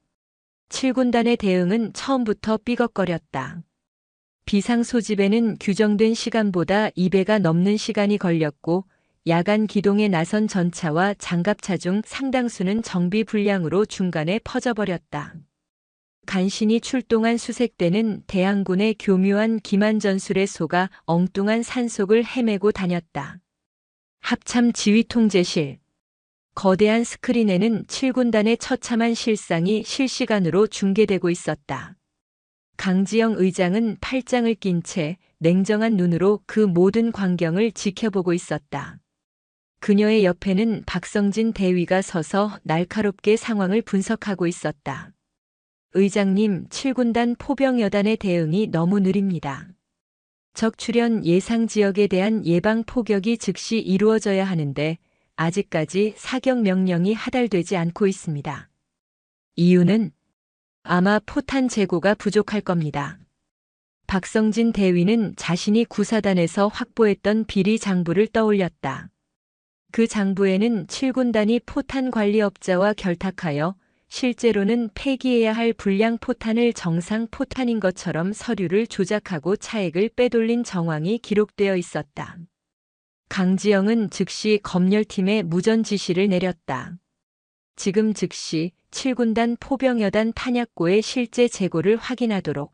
7군단의 대응은 처음부터 삐걱거렸다. 비상 소집에는 규정된 시간보다 2배가 넘는 시간이 걸렸고 야간 기동에 나선 전차와 장갑차 중 상당수는 정비 불량으로 중간에 퍼져버렸다. 간신히 출동한 수색대는 대항군의 교묘한 기만 전술에 속아 엉뚱한 산속을 헤매고 다녔다. 합참 지휘통제실. 거대한 스크린에는 7군단의 처참한 실상이 실시간으로 중계되고 있었다. 강지영 의장은 팔짱을 낀 채 냉정한 눈으로 그 모든 광경을 지켜보고 있었다. 그녀의 옆에는 박성진 대위가 서서 날카롭게 상황을 분석하고 있었다. 의장님, 7군단 포병여단의 대응이 너무 느립니다. 적 출현 예상 지역에 대한 예방 포격이 즉시 이루어져야 하는데 아직까지 사격 명령이 하달되지 않고 있습니다. 이유는 아마 포탄 재고가 부족할 겁니다. 박성진 대위는 자신이 구사단에서 확보했던 비리 장부를 떠올렸다. 그 장부에는 7군단이 포탄 관리업자와 결탁하여 실제로는 폐기해야 할 불량 포탄을 정상 포탄인 것처럼 서류를 조작하고 차액을 빼돌린 정황이 기록되어 있었다. 강지영은 즉시 검열팀에 무전 지시를 내렸다. 지금 즉시 7군단 포병여단 탄약고의 실제 재고를 확인하도록.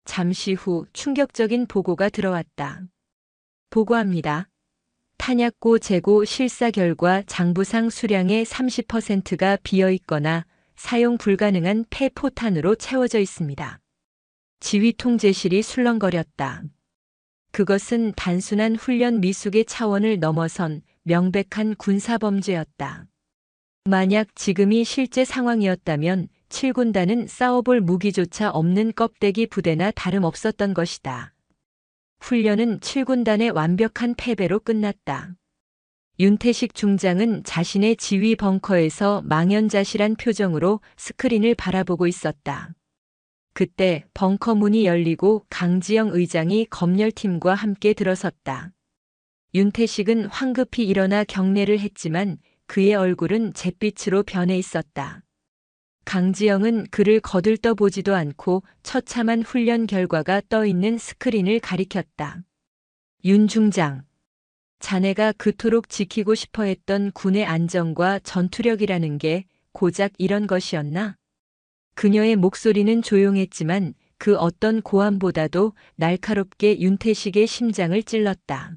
잠시 후 충격적인 보고가 들어왔다. 보고합니다. 탄약고 재고 실사 결과 장부상 수량의 30%가 비어 있거나 사용 불가능한 폐포탄으로 채워져 있습니다. 지휘 통제실이 술렁거렸다. 그것은 단순한 훈련 미숙의 차원을 넘어선 명백한 군사범죄였다. 만약 지금이 실제 상황이었다면 7군단은 싸워볼 무기조차 없는 껍데기 부대나 다름없었던 것이다. 훈련은 7군단의 완벽한 패배로 끝났다. 윤태식 중장은 자신의 지휘 벙커에서 망연자실한 표정으로 스크린을 바라보고 있었다. 그때 벙커 문이 열리고 강지영 의장이 검열팀과 함께 들어섰다. 윤태식은 황급히 일어나 경례를 했지만 그의 얼굴은 잿빛으로 변해 있었다. 강지영은 그를 거들떠보지도 않고 처참한 훈련 결과가 떠있는 스크린을 가리켰다. 윤 중장, 자네가 그토록 지키고 싶어 했던 군의 안정과 전투력이라는 게 고작 이런 것이었나? 그녀의 목소리는 조용했지만 그 어떤 고함보다도 날카롭게 윤태식의 심장을 찔렀다.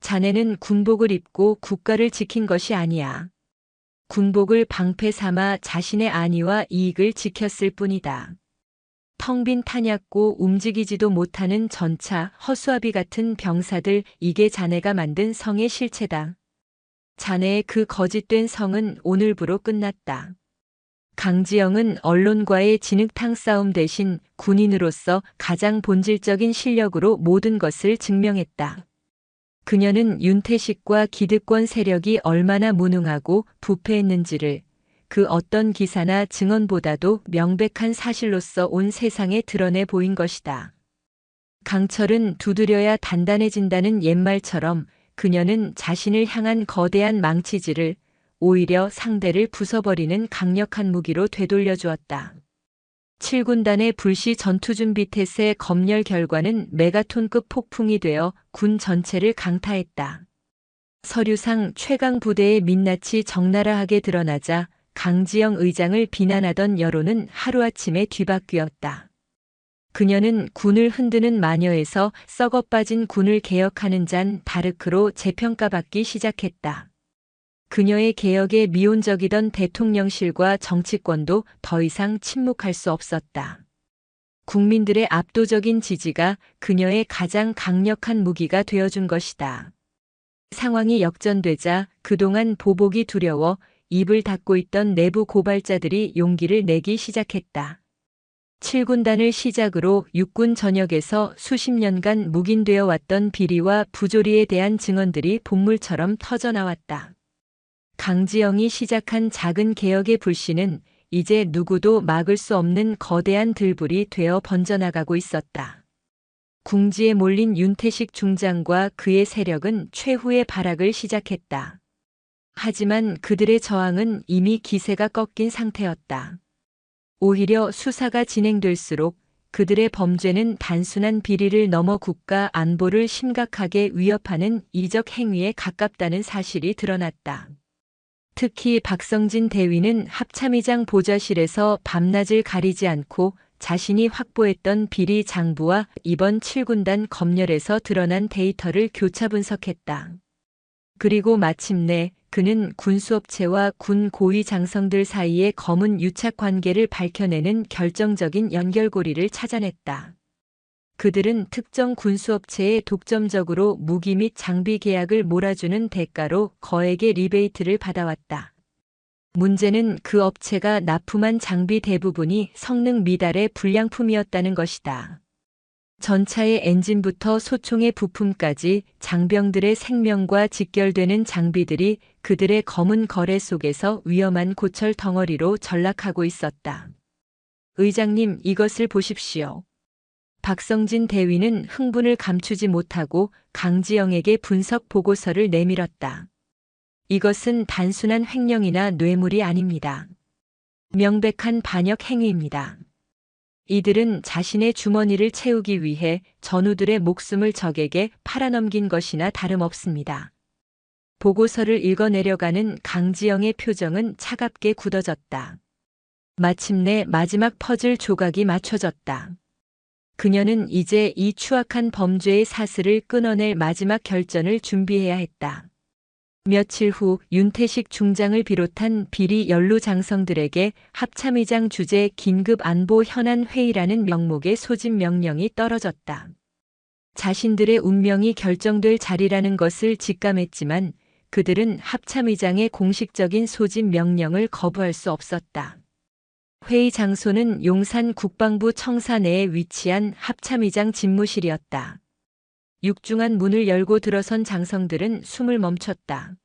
자네는 군복을 입고 국가를 지킨 것이 아니야. 군복을 방패 삼아 자신의 안위와 이익을 지켰을 뿐이다. 텅 빈 탄약고 움직이지도 못하는 전차 허수아비 같은 병사들, 이게 자네가 만든 성의 실체다. 자네의 그 거짓된 성은 오늘부로 끝났다. 강지영은 언론과의 진흙탕 싸움 대신 군인으로서 가장 본질적인 실력으로 모든 것을 증명했다. 그녀는 윤태식과 기득권 세력이 얼마나 무능하고 부패했는지를 그 어떤 기사나 증언보다도 명백한 사실로서 온 세상에 드러내 보인 것이다. 강철은 두드려야 단단해진다는 옛말처럼 그녀는 자신을 향한 거대한 망치질을 오히려 상대를 부숴버리는 강력한 무기로 되돌려 주었다. 7군단의 불시 전투준비 태세 검열 결과는 메가톤급 폭풍이 되어 군 전체를 강타했다. 서류상 최강 부대의 민낯이 적나라하게 드러나자 강지영 의장을 비난하던 여론은 하루아침에 뒤바뀌었다. 그녀는 군을 흔드는 마녀에서 썩어빠진 군을 개혁하는 잔 다르크로 재평가받기 시작했다. 그녀의 개혁에 미온적이던 대통령실과 정치권도 더 이상 침묵할 수 없었다. 국민들의 압도적인 지지가 그녀의 가장 강력한 무기가 되어준 것이다. 상황이 역전되자 그동안 보복이 두려워 입을 닫고 있던 내부 고발자들이 용기를 내기 시작했다. 7군단을 시작으로 육군 전역에서 수십 년간 묵인되어 왔던 비리와 부조리에 대한 증언들이 본물처럼 터져나왔다. 강지영이 시작한 작은 개혁의 불씨는 이제 누구도 막을 수 없는 거대한 들불이 되어 번져나가고 있었다. 궁지에 몰린 윤태식 중장과 그의 세력은 최후의 발악을 시작했다. 하지만 그들의 저항은 이미 기세가 꺾인 상태였다. 오히려 수사가 진행될수록 그들의 범죄는 단순한 비리를 넘어 국가 안보를 심각하게 위협하는 이적 행위에 가깝다는 사실이 드러났다. 특히 박성진 대위는 합참의장 보좌실에서 밤낮을 가리지 않고 자신이 확보했던 비리 장부와 이번 7군단 검열에서 드러난 데이터를 교차 분석했다. 그리고 마침내 그는 군수업체와 군 고위 장성들 사이의 검은 유착 관계를 밝혀내는 결정적인 연결고리를 찾아냈다. 그들은 특정 군수업체에 독점적으로 무기 및 장비 계약을 몰아주는 대가로 거액의 리베이트를 받아왔다. 문제는 그 업체가 납품한 장비 대부분이 성능 미달의 불량품이었다는 것이다. 전차의 엔진부터 소총의 부품까지 장병들의 생명과 직결되는 장비들이 그들의 검은 거래 속에서 위험한 고철 덩어리로 전락하고 있었다. 의장님, 이것을 보십시오. 박성진 대위는 흥분을 감추지 못하고 강지영에게 분석 보고서를 내밀었다. 이것은 단순한 횡령이나 뇌물이 아닙니다. 명백한 반역 행위입니다. 이들은 자신의 주머니를 채우기 위해 전우들의 목숨을 적에게 팔아넘긴 것이나 다름없습니다. 보고서를 읽어내려가는 강지영의 표정은 차갑게 굳어졌다. 마침내 마지막 퍼즐 조각이 맞춰졌다. 그녀는 이제 이 추악한 범죄의 사슬을 끊어낼 마지막 결전을 준비해야 했다. 며칠 후 윤태식 중장을 비롯한 비리 연루 장성들에게 합참의장 주재 긴급 안보 현안 회의라는 명목의 소집 명령이 떨어졌다. 자신들의 운명이 결정될 자리라는 것을 직감했지만 그들은 합참의장의 공식적인 소집 명령을 거부할 수 없었다. 회의 장소는 용산 국방부 청사 내에 위치한 합참의장 집무실이었다. 육중한 문을 열고 들어선 장성들은 숨을 멈췄다.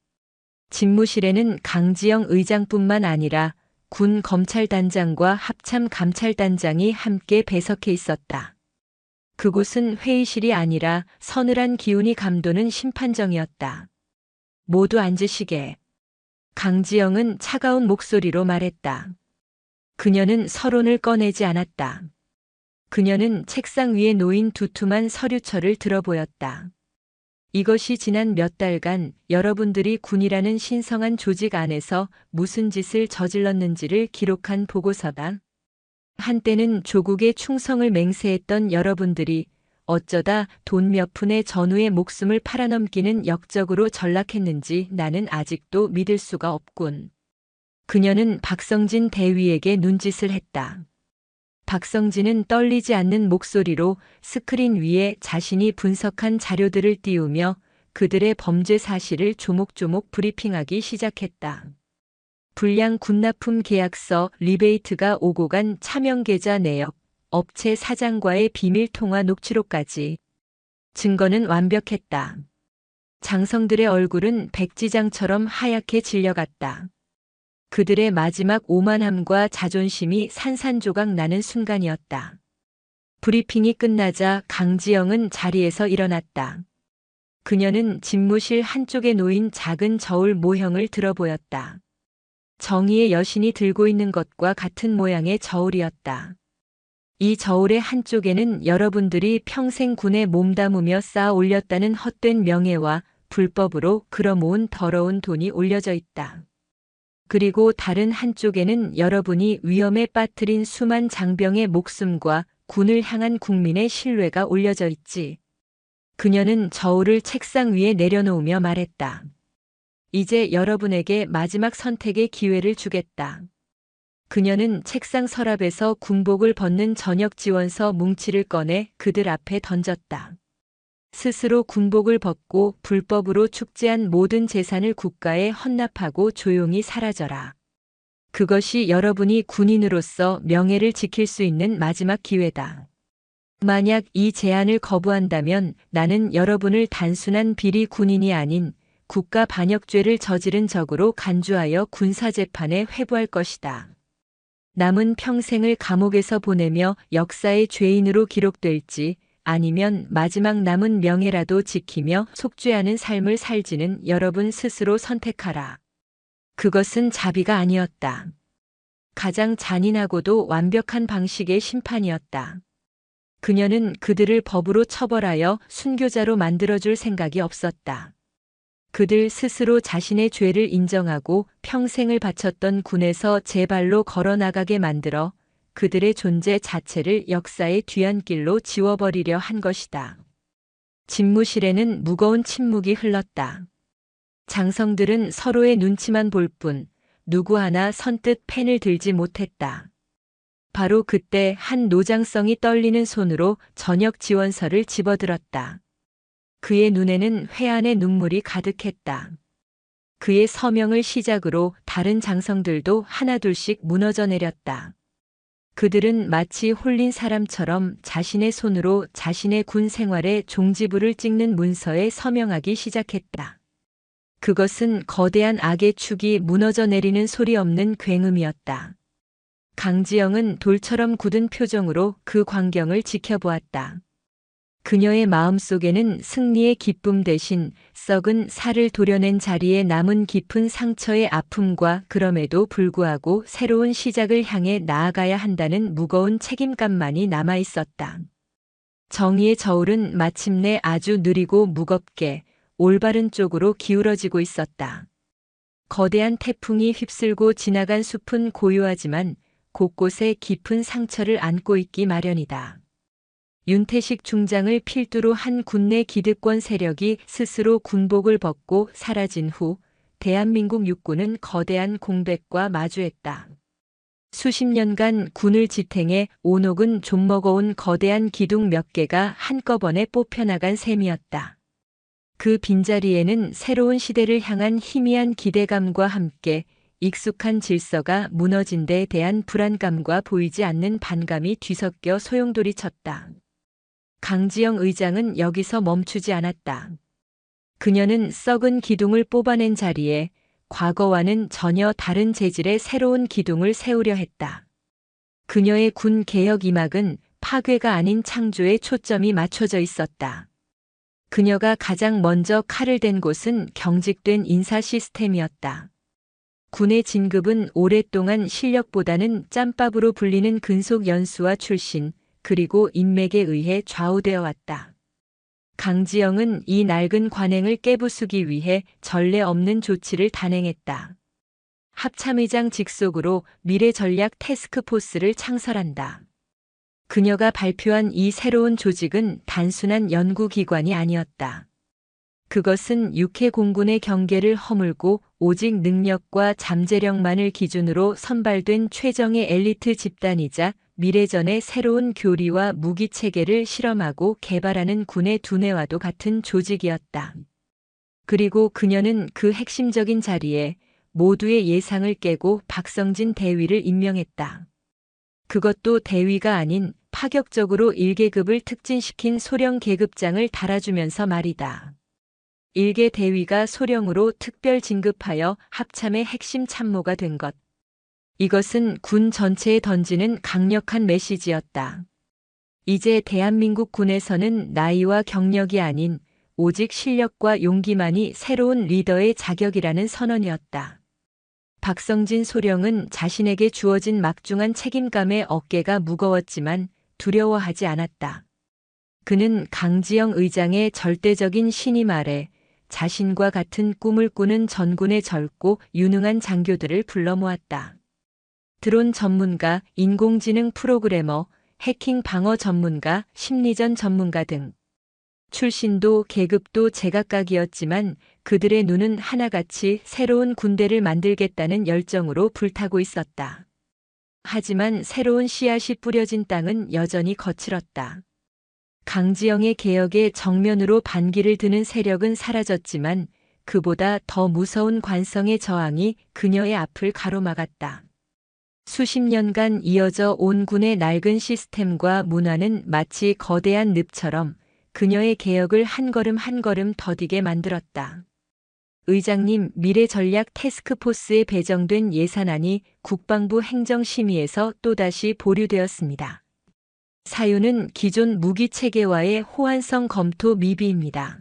집무실에는 강지영 의장뿐만 아니라 군 검찰단장과 합참 감찰단장이 함께 배석해 있었다. 그곳은 회의실이 아니라 서늘한 기운이 감도는 심판정이었다. 모두 앉으시게. 강지영은 차가운 목소리로 말했다. 그녀는 서론을 꺼내지 않았다. 그녀는 책상 위에 놓인 두툼한 서류철을 들어보였다. 이것이 지난 몇 달간 여러분들이 군이라는 신성한 조직 안에서 무슨 짓을 저질렀는지를 기록한 보고서다. 한때는 조국의 충성을 맹세했던 여러분들이 어쩌다 돈 몇 푼의 전우의 목숨을 팔아넘기는 역적으로 전락했는지 나는 아직도 믿을 수가 없군. 그녀는 박성진 대위에게 눈짓을 했다. 박성진은 떨리지 않는 목소리로 스크린 위에 자신이 분석한 자료들을 띄우며 그들의 범죄 사실을 조목조목 브리핑하기 시작했다. 불량 군납품 계약서, 리베이트가 오고 간 차명 계좌 내역, 업체 사장과의 비밀 통화 녹취록까지. 증거는 완벽했다. 장성들의 얼굴은 백지장처럼 하얗게 질려갔다. 그들의 마지막 오만함과 자존심이 산산조각 나는 순간이었다. 브리핑이 끝나자 강지영은 자리에서 일어났다. 그녀는 집무실 한쪽에 놓인 작은 저울 모형을 들어보였다. 정의의 여신이 들고 있는 것과 같은 모양의 저울이었다. 이 저울의 한쪽에는 여러분들이 평생 군에 몸담으며 쌓아 올렸다는 헛된 명예와 불법으로 끌어모은 더러운 돈이 올려져 있다. 그리고 다른 한쪽에는 여러분이 위험에 빠뜨린 수만 장병의 목숨과 군을 향한 국민의 신뢰가 올려져 있지. 그녀는 저울을 책상 위에 내려놓으며 말했다. 이제 여러분에게 마지막 선택의 기회를 주겠다. 그녀는 책상 서랍에서 군복을 벗는 전역 지원서 뭉치를 꺼내 그들 앞에 던졌다. 스스로 군복을 벗고 불법으로 축제한 모든 재산을 국가에 헌납하고 조용히 사라져라. 그것이 여러분이 군인으로서 명예를 지킬 수 있는 마지막 기회다. 만약 이 제안을 거부한다면 나는 여러분을 단순한 비리 군인이 아닌 국가 반역죄를 저지른 적으로 간주하여 군사재판에 회부할 것이다. 남은 평생을 감옥에서 보내며 역사의 죄인으로 기록될지 아니면 마지막 남은 명예라도 지키며 속죄하는 삶을 살지는 여러분 스스로 선택하라. 그것은 자비가 아니었다. 가장 잔인하고도 완벽한 방식의 심판이었다. 그녀는 그들을 법으로 처벌하여 순교자로 만들어줄 생각이 없었다. 그들 스스로 자신의 죄를 인정하고 평생을 바쳤던 군에서 제 발로 걸어나가게 만들어 그들의 존재 자체를 역사의 뒤안길로 지워버리려 한 것이다. 집무실에는 무거운 침묵이 흘렀다. 장성들은 서로의 눈치만 볼 뿐 누구 하나 선뜻 펜을 들지 못했다. 바로 그때 한 노장성이 떨리는 손으로 전역 지원서를 집어들었다. 그의 눈에는 회한의 눈물이 가득했다. 그의 서명을 시작으로 다른 장성들도 하나둘씩 무너져 내렸다. 그들은 마치 홀린 사람처럼 자신의 손으로 자신의 군 생활의 종지부를 찍는 문서에 서명하기 시작했다. 그것은 거대한 악의 축이 무너져 내리는 소리 없는 굉음이었다. 강지영은 돌처럼 굳은 표정으로 그 광경을 지켜보았다. 그녀의 마음속에는 승리의 기쁨 대신 썩은 살을 도려낸 자리에 남은 깊은 상처의 아픔과 그럼에도 불구하고 새로운 시작을 향해 나아가야 한다는 무거운 책임감만이 남아 있었다. 정의의 저울은 마침내 아주 느리고 무겁게 올바른 쪽으로 기울어지고 있었다. 거대한 태풍이 휩쓸고 지나간 숲은 고요하지만 곳곳에 깊은 상처를 안고 있기 마련이다. 윤태식 중장을 필두로 한 군내 기득권 세력이 스스로 군복을 벗고 사라진 후 대한민국 육군은 거대한 공백과 마주했다. 수십 년간 군을 지탱해 온옥은 좀먹어온 거대한 기둥 몇 개가 한꺼번에 뽑혀나간 셈이었다. 그 빈자리에는 새로운 시대를 향한 희미한 기대감과 함께 익숙한 질서가 무너진 데에 대한 불안감과 보이지 않는 반감이 뒤섞여 소용돌이쳤다. 강지영 의장은 여기서 멈추지 않았다. 그녀는 썩은 기둥을 뽑아낸 자리에 과거와는 전혀 다른 재질의 새로운 기둥을 세우려 했다. 그녀의 군 개혁 이막은 파괴가 아닌 창조에 초점이 맞춰져 있었다. 그녀가 가장 먼저 칼을 댄 곳은 경직된 인사 시스템이었다. 군의 진급은 오랫동안 실력보다는 짬밥으로 불리는 근속 연수와 출신, 그리고 인맥에 의해 좌우되어 왔다. 강지영은 이 낡은 관행을 깨부수기 위해 전례 없는 조치를 단행했다. 합참의장 직속으로 미래전략 태스크포스를 창설한다. 그녀가 발표한 이 새로운 조직은 단순한 연구기관이 아니었다. 그것은 육해 공군의 경계를 허물고 오직 능력과 잠재력만을 기준으로 선발된 최정의 엘리트 집단이자 미래전의 새로운 교리와 무기 체계를 실험하고 개발하는 군의 두뇌와도 같은 조직이었다. 그리고 그녀는 그 핵심적인 자리에 모두의 예상을 깨고 박성진 대위를 임명했다. 그것도 대위가 아닌 파격적으로 1계급을 특진시킨 소령 계급장을 달아주면서 말이다. 1계 대위가 소령으로 특별 진급하여 합참의 핵심 참모가 된 것. 이것은 군 전체에 던지는 강력한 메시지였다. 이제 대한민국 군에서는 나이와 경력이 아닌 오직 실력과 용기만이 새로운 리더의 자격이라는 선언이었다. 박성진 소령은 자신에게 주어진 막중한 책임감에 어깨가 무거웠지만 두려워하지 않았다. 그는 강지영 의장의 절대적인 신임 아래 자신과 같은 꿈을 꾸는 전군의 젊고 유능한 장교들을 불러 모았다. 드론 전문가, 인공지능 프로그래머, 해킹 방어 전문가, 심리전 전문가 등 출신도 계급도 제각각이었지만 그들의 눈은 하나같이 새로운 군대를 만들겠다는 열정으로 불타고 있었다. 하지만 새로운 씨앗이 뿌려진 땅은 여전히 거칠었다. 강지영의 개혁에 정면으로 반기를 드는 세력은 사라졌지만 그보다 더 무서운 관성의 저항이 그녀의 앞을 가로막았다. 수십 년간 이어져 온 군의 낡은 시스템과 문화는 마치 거대한 늪처럼 그녀의 개혁을 한 걸음 한 걸음 더디게 만들었다. 의장님, 미래전략 태스크포스에 배정된 예산안이 국방부 행정심의에서 또다시 보류되었습니다. 사유는 기존 무기체계와의 호환성 검토 미비입니다.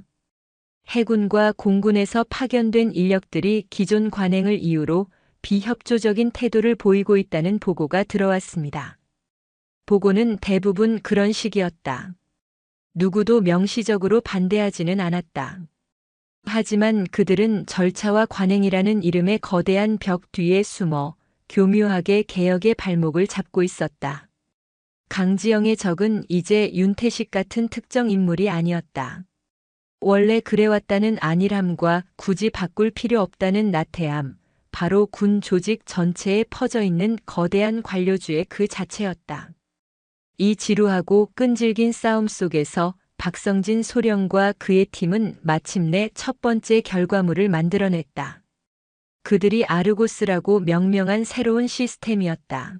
해군과 공군에서 파견된 인력들이 기존 관행을 이유로 비협조적인 태도를 보이고 있다는 보고가 들어왔습니다. 보고는 대부분 그런 식이었다. 누구도 명시적으로 반대하지는 않았다. 하지만 그들은 절차와 관행이라는 이름의 거대한 벽 뒤에 숨어 교묘하게 개혁의 발목을 잡고 있었다. 강지영의 적은 이제 윤태식 같은 특정 인물이 아니었다. 원래 그래왔다는 안일함과 굳이 바꿀 필요 없다는 나태함, 바로 군 조직 전체에 퍼져 있는 거대한 관료주의 그 자체였다. 이 지루하고 끈질긴 싸움 속에서 박성진 소령과 그의 팀은 마침내 첫 번째 결과물을 만들어냈다. 그들이 아르고스라고 명명한 새로운 시스템이었다.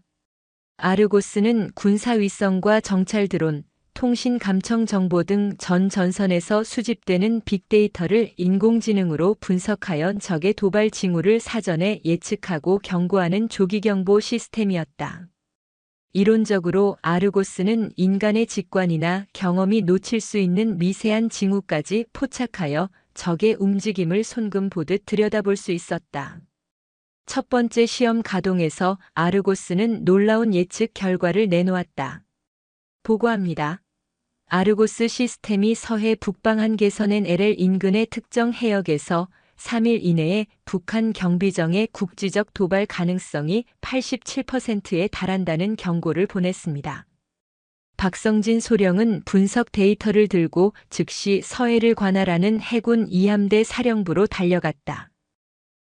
아르고스는 군사 위성과 정찰 드론, 통신 감청 정보 등 전 전선에서 수집되는 빅데이터를 인공지능으로 분석하여 적의 도발 징후를 사전에 예측하고 경고하는 조기경보 시스템이었다. 이론적으로 아르고스는 인간의 직관이나 경험이 놓칠 수 있는 미세한 징후까지 포착하여 적의 움직임을 손금 보듯 들여다볼 수 있었다. 첫 번째 시험 가동에서 아르고스는 놀라운 예측 결과를 내놓았다. 보고합니다. 아르고스 시스템이 서해 북방 한계선엔 LL 인근의 특정 해역에서 3일 이내에 북한 경비정의 국지적 도발 가능성이 87%에 달한다는 경고를 보냈습니다. 박성진 소령은 분석 데이터를 들고 즉시 서해를 관할하는 해군 2함대 사령부로 달려갔다.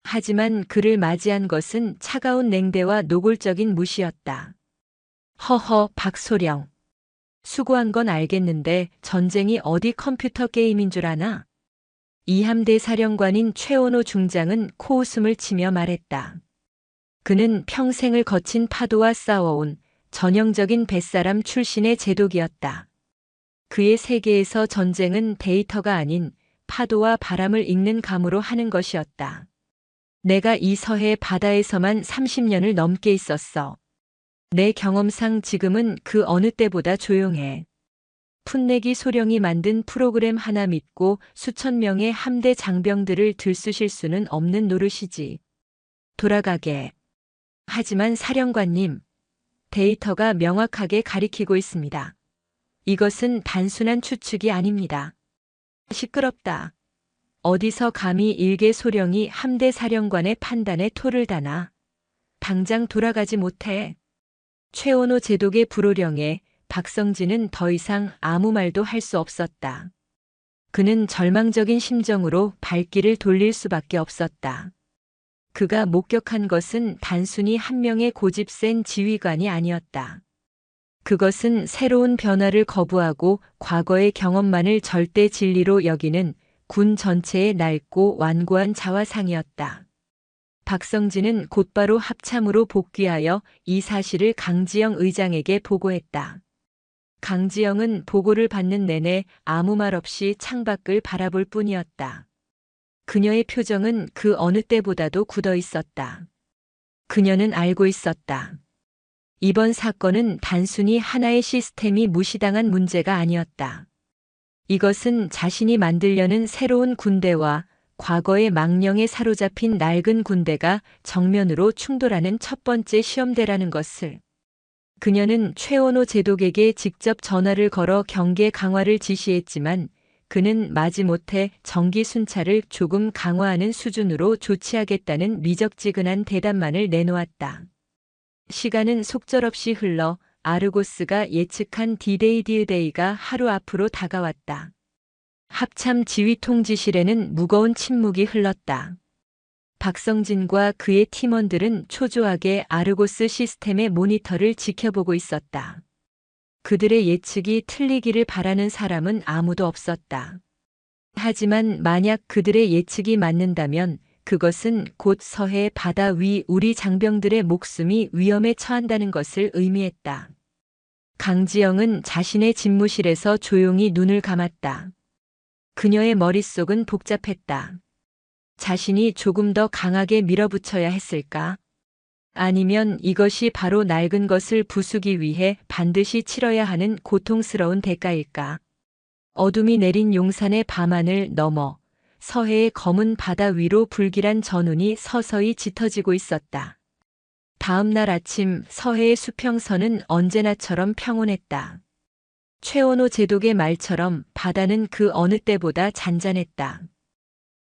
하지만 그를 맞이한 것은 차가운 냉대와 노골적인 무시였다. 허허, 박소령. 수고한 건 알겠는데 전쟁이 어디 컴퓨터 게임인 줄 아나? 이함대 사령관인 최원호 중장은 코웃음을 치며 말했다. 그는 평생을 거친 파도와 싸워온 전형적인 뱃사람 출신의 제독이었다. 그의 세계에서 전쟁은 데이터가 아닌 파도와 바람을 읽는 감으로 하는 것이었다. 내가 이 서해 바다에서만 30년을 넘게 있었어. 내 경험상 지금은 그 어느 때보다 조용해. 풋내기 소령이 만든 프로그램 하나 믿고 수천 명의 함대 장병들을 들쑤실 수는 없는 노릇이지. 돌아가게. 하지만 사령관님, 데이터가 명확하게 가리키고 있습니다. 이것은 단순한 추측이 아닙니다. 시끄럽다. 어디서 감히 일개 소령이 함대 사령관의 판단에 토를 다나. 당장 돌아가지 못해. 최원호 제독의 불호령에 박성진은 더 이상 아무 말도 할 수 없었다. 그는 절망적인 심정으로 발길을 돌릴 수밖에 없었다. 그가 목격한 것은 단순히 한 명의 고집센 지휘관이 아니었다. 그것은 새로운 변화를 거부하고 과거의 경험만을 절대 진리로 여기는 군 전체의 낡고 완고한 자화상이었다. 박성진은 곧바로 합참으로 복귀하여 이 사실을 강지영 의장에게 보고했다. 강지영은 보고를 받는 내내 아무 말 없이 창밖을 바라볼 뿐이었다. 그녀의 표정은 그 어느 때보다도 굳어 있었다. 그녀는 알고 있었다. 이번 사건은 단순히 하나의 시스템이 무시당한 문제가 아니었다. 이것은 자신이 만들려는 새로운 군대와 과거의 망령에 사로잡힌 낡은 군대가 정면으로 충돌하는 첫 번째 시험대라는 것을. 그녀는 최원호 제독에게 직접 전화를 걸어 경계 강화를 지시했지만 그는 마지못해 정기 순찰을 조금 강화하는 수준으로 조치하겠다는 미적지근한 대답만을 내놓았다. 시간은 속절없이 흘러 아르고스가 예측한 D-Day D-Day가 하루 앞으로 다가왔다. 합참 지휘통지실에는 무거운 침묵이 흘렀다. 박성진과 그의 팀원들은 초조하게 아르고스 시스템의 모니터를 지켜보고 있었다. 그들의 예측이 틀리기를 바라는 사람은 아무도 없었다. 하지만 만약 그들의 예측이 맞는다면 그것은 곧 서해 바다 위 우리 장병들의 목숨이 위험에 처한다는 것을 의미했다. 강지영은 자신의 집무실에서 조용히 눈을 감았다. 그녀의 머릿속은 복잡했다. 자신이 조금 더 강하게 밀어붙여야 했을까? 아니면 이것이 바로 낡은 것을 부수기 위해 반드시 치러야 하는 고통스러운 대가일까? 어둠이 내린 용산의 밤하늘 너머 서해의 검은 바다 위로 불길한 전운이 서서히 짙어지고 있었다. 다음 날 아침 서해의 수평선은 언제나처럼 평온했다. 최원호 제독의 말처럼 바다는 그 어느 때보다 잔잔했다.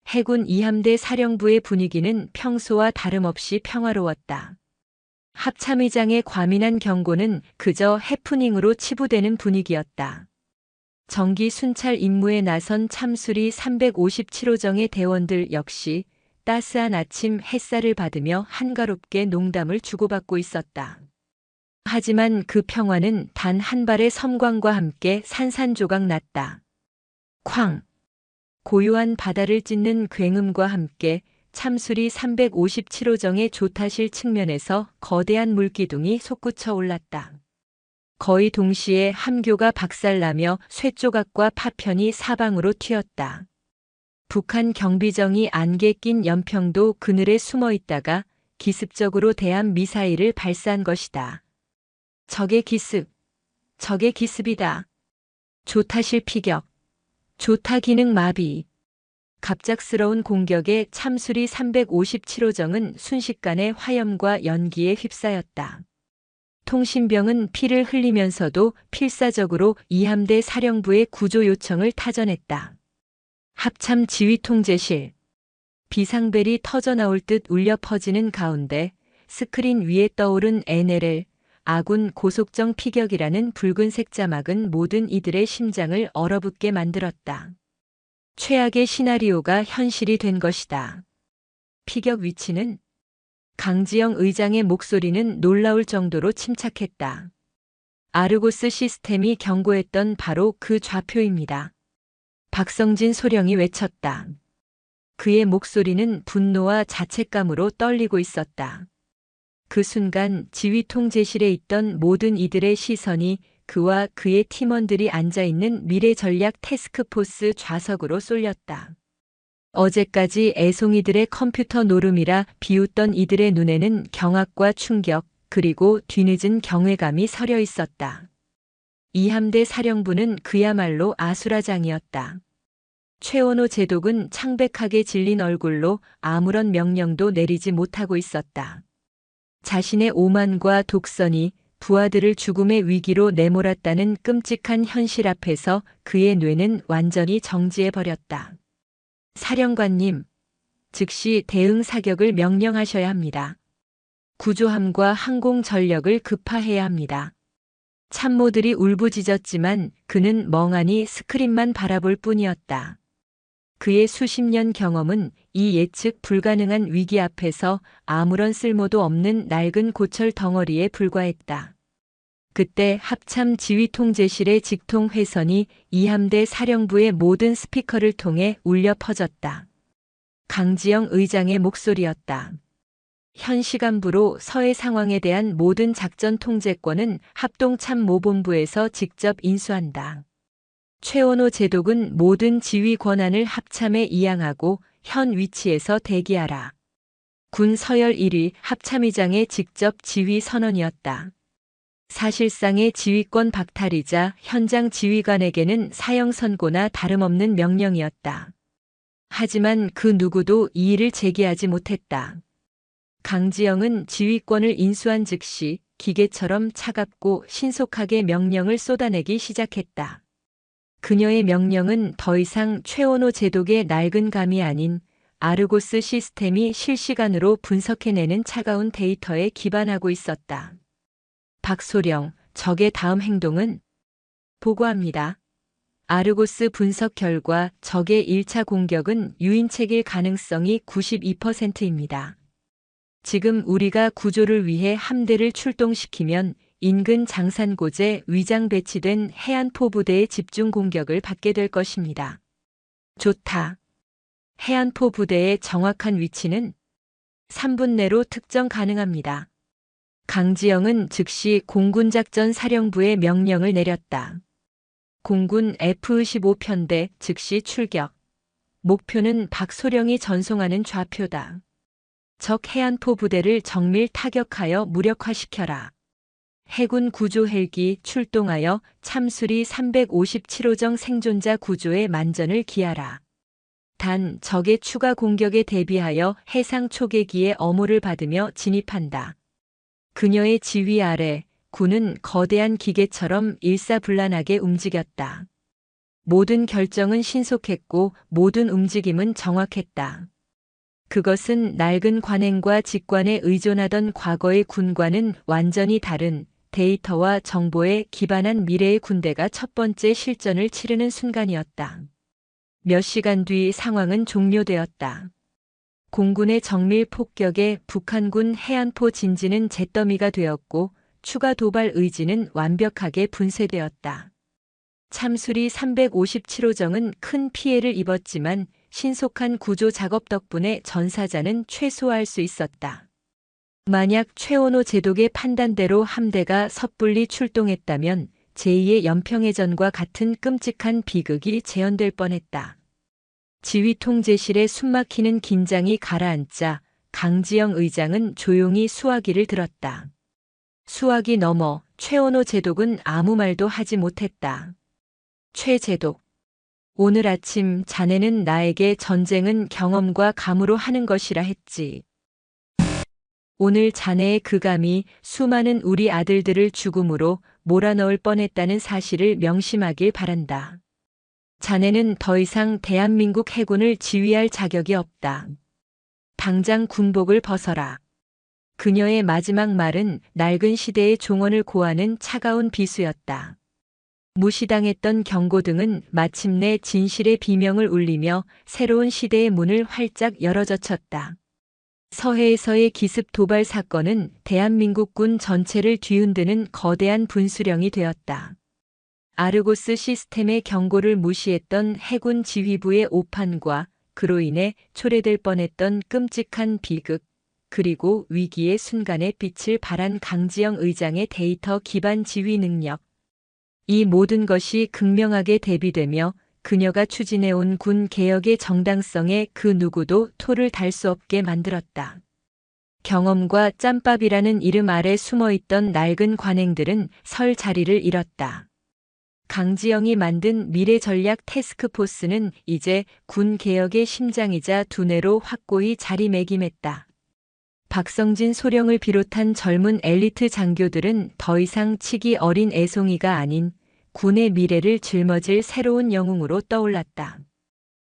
해군 2함대 사령부의 분위기는 평소와 다름없이 평화로웠다. 합참의장의 과민한 경고는 그저 해프닝으로 치부되는 분위기였다. 정기 순찰 임무에 나선 참수리 357호정의 대원들 역시 따스한 아침 햇살을 받으며 한가롭게 농담을 주고받고 있었다. 하지만 그 평화는 단 한 발의 섬광과 함께 산산조각 났다. 쾅! 고요한 바다를 찢는 굉음과 함께 참수리 357호정의 조타실 측면에서 거대한 물기둥이 솟구쳐 올랐다. 거의 동시에 함교가 박살나며 쇠조각과 파편이 사방으로 튀었다. 북한 경비정이 안개 낀 연평도 그늘에 숨어 있다가 기습적으로 대함 미사일을 발사한 것이다. 적의 기습이다. 조타실 피격. 조타 기능 마비. 갑작스러운 공격에 참수리 357호정은 순식간에 화염과 연기에 휩싸였다. 통신병은 피를 흘리면서도 필사적으로 이함대 사령부의 구조 요청을 타전했다. 합참 지휘통제실. 비상벨이 터져나올 듯 울려 퍼지는 가운데 스크린 위에 떠오른 NLL, 아군 고속정 피격이라는 붉은색 자막은 모든 이들의 심장을 얼어붙게 만들었다. 최악의 시나리오가 현실이 된 것이다. 피격 위치는 강지영 의장의 목소리는 놀라울 정도로 침착했다. 아르고스 시스템이 경고했던 바로 그 좌표입니다. 박성진 소령이 외쳤다. 그의 목소리는 분노와 자책감으로 떨리고 있었다. 그 순간 지휘통제실에 있던 모든 이들의 시선이 그와 그의 팀원들이 앉아있는 미래전략 태스크포스 좌석으로 쏠렸다. 어제까지 애송이들의 컴퓨터 노름이라 비웃던 이들의 눈에는 경악과 충격, 그리고 뒤늦은 경외감이 서려 있었다. 이함대 사령부는 그야말로 아수라장이었다. 최원호 제독은 창백하게 질린 얼굴로 아무런 명령도 내리지 못하고 있었다. 자신의 오만과 독선이 부하들을 죽음의 위기로 내몰았다는 끔찍한 현실 앞에서 그의 뇌는 완전히 정지해버렸다. 사령관님, 즉시 대응 사격을 명령하셔야 합니다. 구조함과 항공 전력을 급파해야 합니다. 참모들이 울부짖었지만 그는 멍하니 스크린만 바라볼 뿐이었다. 그의 수십 년 경험은 이 예측 불가능한 위기 앞에서 아무런 쓸모도 없는 낡은 고철 덩어리에 불과했다. 그때 합참 지휘통제실의 직통 회선이 이함대 사령부의 모든 스피커를 통해 울려 퍼졌다. 강지영 의장의 목소리였다. 현 시간부로 서해 상황에 대한 모든 작전 통제권은 합동참모본부에서 직접 인수한다. 최원호 제독은 모든 지휘 권한을 합참에 이양하고 현 위치에서 대기하라. 군 서열 1위 합참의장의 직접 지휘 선언이었다. 사실상의 지휘권 박탈이자 현장 지휘관에게는 사형 선고나 다름없는 명령이었다. 하지만 그 누구도 이의를 제기하지 못했다. 강지영은 지휘권을 인수한 즉시 기계처럼 차갑고 신속하게 명령을 쏟아내기 시작했다. 그녀의 명령은 더 이상 최원호 제독의 낡은 감이 아닌 아르고스 시스템이 실시간으로 분석해내는 차가운 데이터에 기반하고 있었다. 박소령, 적의 다음 행동은? 보고합니다. 아르고스 분석 결과 적의 1차 공격은 유인책일 가능성이 92%입니다. 지금 우리가 구조를 위해 함대를 출동시키면 인근 장산고제 위장 배치된 해안포부대의 집중 공격을 받게 될 것입니다. 좋다. 해안포부대의 정확한 위치는 3분 내로 특정 가능합니다. 강지영은 즉시 공군작전 사령부에 명령을 내렸다. 공군 F-15편대 즉시 출격. 목표는 박소령이 전송하는 좌표다. 적 해안포부대를 정밀 타격하여 무력화시켜라. 해군 구조 헬기 출동하여 참수리 357호정 생존자 구조에 만전을 기하라. 단 적의 추가 공격에 대비하여 해상 초계기의 엄호를 받으며 진입한다. 그녀의 지휘 아래 군은 거대한 기계처럼 일사불란하게 움직였다. 모든 결정은 신속했고 모든 움직임은 정확했다. 그것은 낡은 관행과 직관에 의존하던 과거의 군과는 완전히 다른 데이터와 정보에 기반한 미래의 군대가 첫 번째 실전을 치르는 순간이었다. 몇 시간 뒤 상황은 종료되었다. 공군의 정밀 폭격에 북한군 해안포 진지는 잿더미가 되었고 추가 도발 의지는 완벽하게 분쇄되었다. 참수리 357호정은 큰 피해를 입었지만 신속한 구조 작업 덕분에 전사자는 최소화할 수 있었다. 만약 최원호 제독의 판단대로 함대가 섣불리 출동했다면 제2의 연평해전과 같은 끔찍한 비극이 재현될 뻔했다. 지휘 통제실에 숨막히는 긴장이 가라앉자 강지영 의장은 조용히 수화기를 들었다. 수화기 너머 최원호 제독은 아무 말도 하지 못했다. 최 제독, 오늘 아침 자네는 나에게 전쟁은 경험과 감으로 하는 것이라 했지. 오늘 자네의 그 감이 수많은 우리 아들들을 죽음으로 몰아넣을 뻔했다는 사실을 명심하길 바란다. 자네는 더 이상 대한민국 해군을 지휘할 자격이 없다. 당장 군복을 벗어라. 그녀의 마지막 말은 낡은 시대의 종언을 고하는 차가운 비수였다. 무시당했던 경고등은 마침내 진실의 비명을 울리며 새로운 시대의 문을 활짝 열어젖혔다. 서해에서의 기습 도발 사건은 대한민국군 전체를 뒤흔드는 거대한 분수령이 되었다. 아르고스 시스템의 경고를 무시했던 해군 지휘부의 오판과 그로 인해 초래될 뻔했던 끔찍한 비극, 그리고 위기의 순간에 빛을 발한 강지영 의장의 데이터 기반 지휘 능력. 이 모든 것이 극명하게 대비되며 그녀가 추진해온 군 개혁의 정당성에 그 누구도 토를 달 수 없게 만들었다. 경험과 짬밥이라는 이름 아래 숨어있던 낡은 관행들은 설 자리를 잃었다. 강지영이 만든 미래전략 태스크포스는 이제 군 개혁의 심장이자 두뇌로 확고히 자리매김했다. 박성진 소령을 비롯한 젊은 엘리트 장교들은 더 이상 치기 어린 애송이가 아닌 군의 미래를 짊어질 새로운 영웅으로 떠올랐다.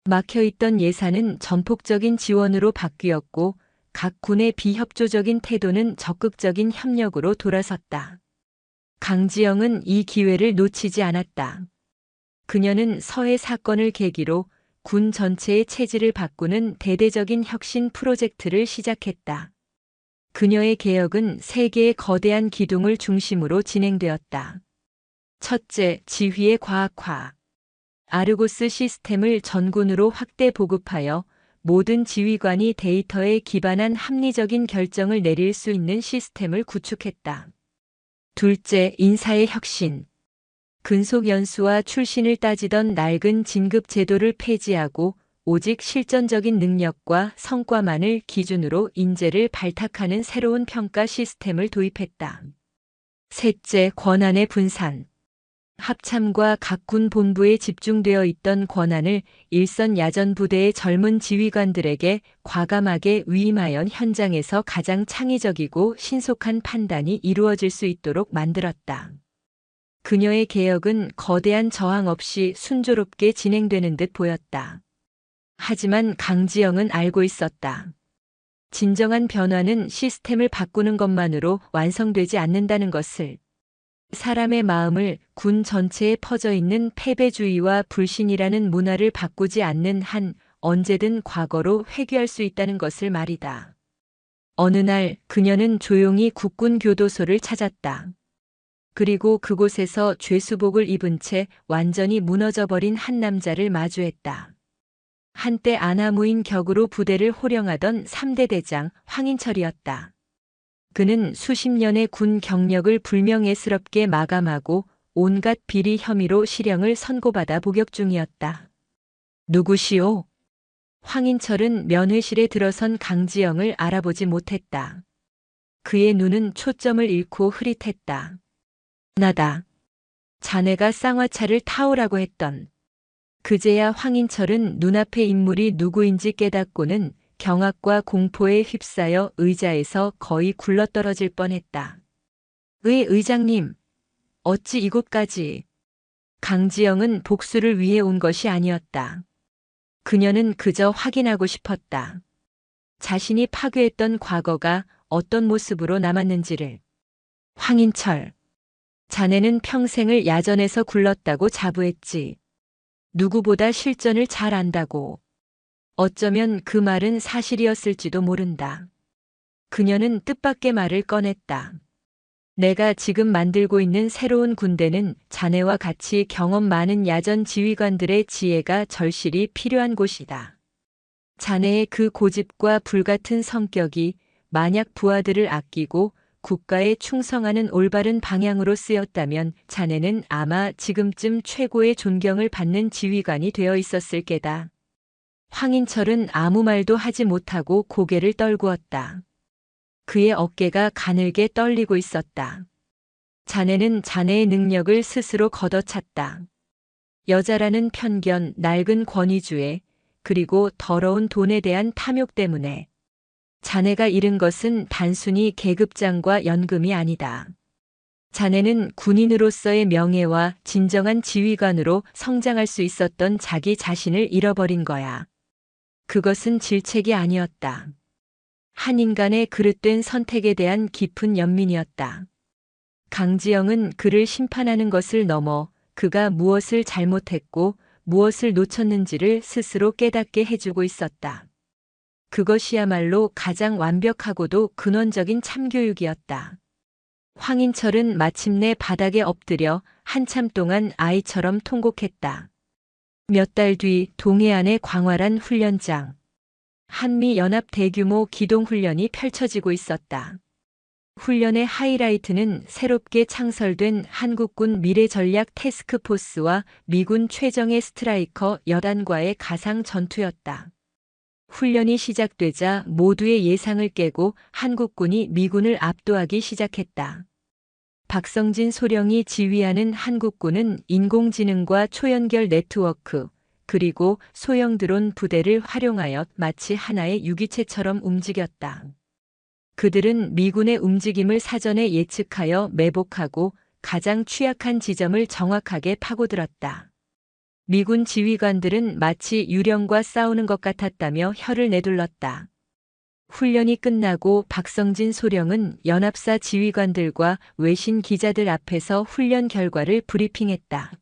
막혀있던 예산은 전폭적인 지원으로 바뀌었고 각 군의 비협조적인 태도는 적극적인 협력으로 돌아섰다. 강지영은 이 기회를 놓치지 않았다. 그녀는 서해 사건을 계기로 군 전체의 체질을 바꾸는 대대적인 혁신 프로젝트를 시작했다. 그녀의 개혁은 세 개의 거대한 기둥을 중심으로 진행되었다. 첫째, 지휘의 과학화. 아르고스 시스템을 전군으로 확대 보급하여 모든 지휘관이 데이터에 기반한 합리적인 결정을 내릴 수 있는 시스템을 구축했다. 둘째, 인사의 혁신. 근속 연수와 출신을 따지던 낡은 진급 제도를 폐지하고 오직 실전적인 능력과 성과만을 기준으로 인재를 발탁하는 새로운 평가 시스템을 도입했다. 셋째, 권한의 분산. 합참과 각 군 본부에 집중되어 있던 권한을 일선 야전 부대의 젊은 지휘관들에게 과감하게 위임하여 현장에서 가장 창의적이고 신속한 판단이 이루어질 수 있도록 만들었다. 그녀의 개혁은 거대한 저항 없이 순조롭게 진행되는 듯 보였다. 하지만 강지영은 알고 있었다. 진정한 변화는 시스템을 바꾸는 것만으로 완성되지 않는다는 것을. 사람의 마음을 군 전체에 퍼져 있는 패배주의와 불신이라는 문화를 바꾸지 않는 한 언제든 과거로 회귀할 수 있다는 것을 말이다. 어느 날 그녀는 조용히 국군 교도소를 찾았다. 그리고 그곳에서 죄수복을 입은 채 완전히 무너져버린 한 남자를 마주했다. 한때 아나무인 격으로 부대를 호령하던 3대 대장 황인철이었다. 그는 수십 년의 군 경력을 불명예스럽게 마감하고 온갖 비리 혐의로 실형을 선고받아 복역 중이었다. 누구시오? 황인철은 면회실에 들어선 강지영을 알아보지 못했다. 그의 눈은 초점을 잃고 흐릿했다. 나다. 자네가 쌍화차를 타오라고 했던. 그제야 황인철은 눈앞의 인물이 누구인지 깨닫고는 경악과 공포에 휩싸여 의자에서 거의 굴러떨어질 뻔했다. 의장님, 어찌 이곳까지? 강지영은 복수를 위해 온 것이 아니었다. 그녀는 그저 확인하고 싶었다. 자신이 파괴했던 과거가 어떤 모습으로 남았는지를. 황인철, 자네는 평생을 야전에서 굴렀다고 자부했지. 누구보다 실전을 잘 안다고. 어쩌면 그 말은 사실이었을지도 모른다. 그녀는 뜻밖의 말을 꺼냈다. 내가 지금 만들고 있는 새로운 군대는 자네와 같이 경험 많은 야전 지휘관들의 지혜가 절실히 필요한 곳이다. 자네의 그 고집과 불같은 성격이 만약 부하들을 아끼고 국가에 충성하는 올바른 방향으로 쓰였다면 자네는 아마 지금쯤 최고의 존경을 받는 지휘관이 되어 있었을 게다. 황인철은 아무 말도 하지 못하고 고개를 떨구었다. 그의 어깨가 가늘게 떨리고 있었다. 자네는 자네의 능력을 스스로 걷어찼다. 여자라는 편견, 낡은 권위주의, 그리고 더러운 돈에 대한 탐욕 때문에 자네가 잃은 것은 단순히 계급장과 연금이 아니다. 자네는 군인으로서의 명예와 진정한 지휘관으로 성장할 수 있었던 자기 자신을 잃어버린 거야. 그것은 질책이 아니었다. 한 인간의 그릇된 선택에 대한 깊은 연민이었다. 강지영은 그를 심판하는 것을 넘어 그가 무엇을 잘못했고 무엇을 놓쳤는지를 스스로 깨닫게 해주고 있었다. 그것이야말로 가장 완벽하고도 근원적인 참교육이었다. 황인철은 마침내 바닥에 엎드려 한참 동안 아이처럼 통곡했다. 몇 달 뒤 동해안의 광활한 훈련장. 한미연합 대규모 기동훈련이 펼쳐지고 있었다. 훈련의 하이라이트는 새롭게 창설된 한국군 미래전략 태스크포스와 미군 최정예 스트라이커 여단과의 가상 전투였다. 훈련이 시작되자 모두의 예상을 깨고 한국군이 미군을 압도하기 시작했다. 박성진 소령이 지휘하는 한국군은 인공지능과 초연결 네트워크, 그리고 소형 드론 부대를 활용하여 마치 하나의 유기체처럼 움직였다. 그들은 미군의 움직임을 사전에 예측하여 매복하고 가장 취약한 지점을 정확하게 파고들었다. 미군 지휘관들은 마치 유령과 싸우는 것 같았다며 혀를 내둘렀다. 훈련이 끝나고 박성진 소령은 연합사 지휘관들과 외신 기자들 앞에서 훈련 결과를 브리핑했다.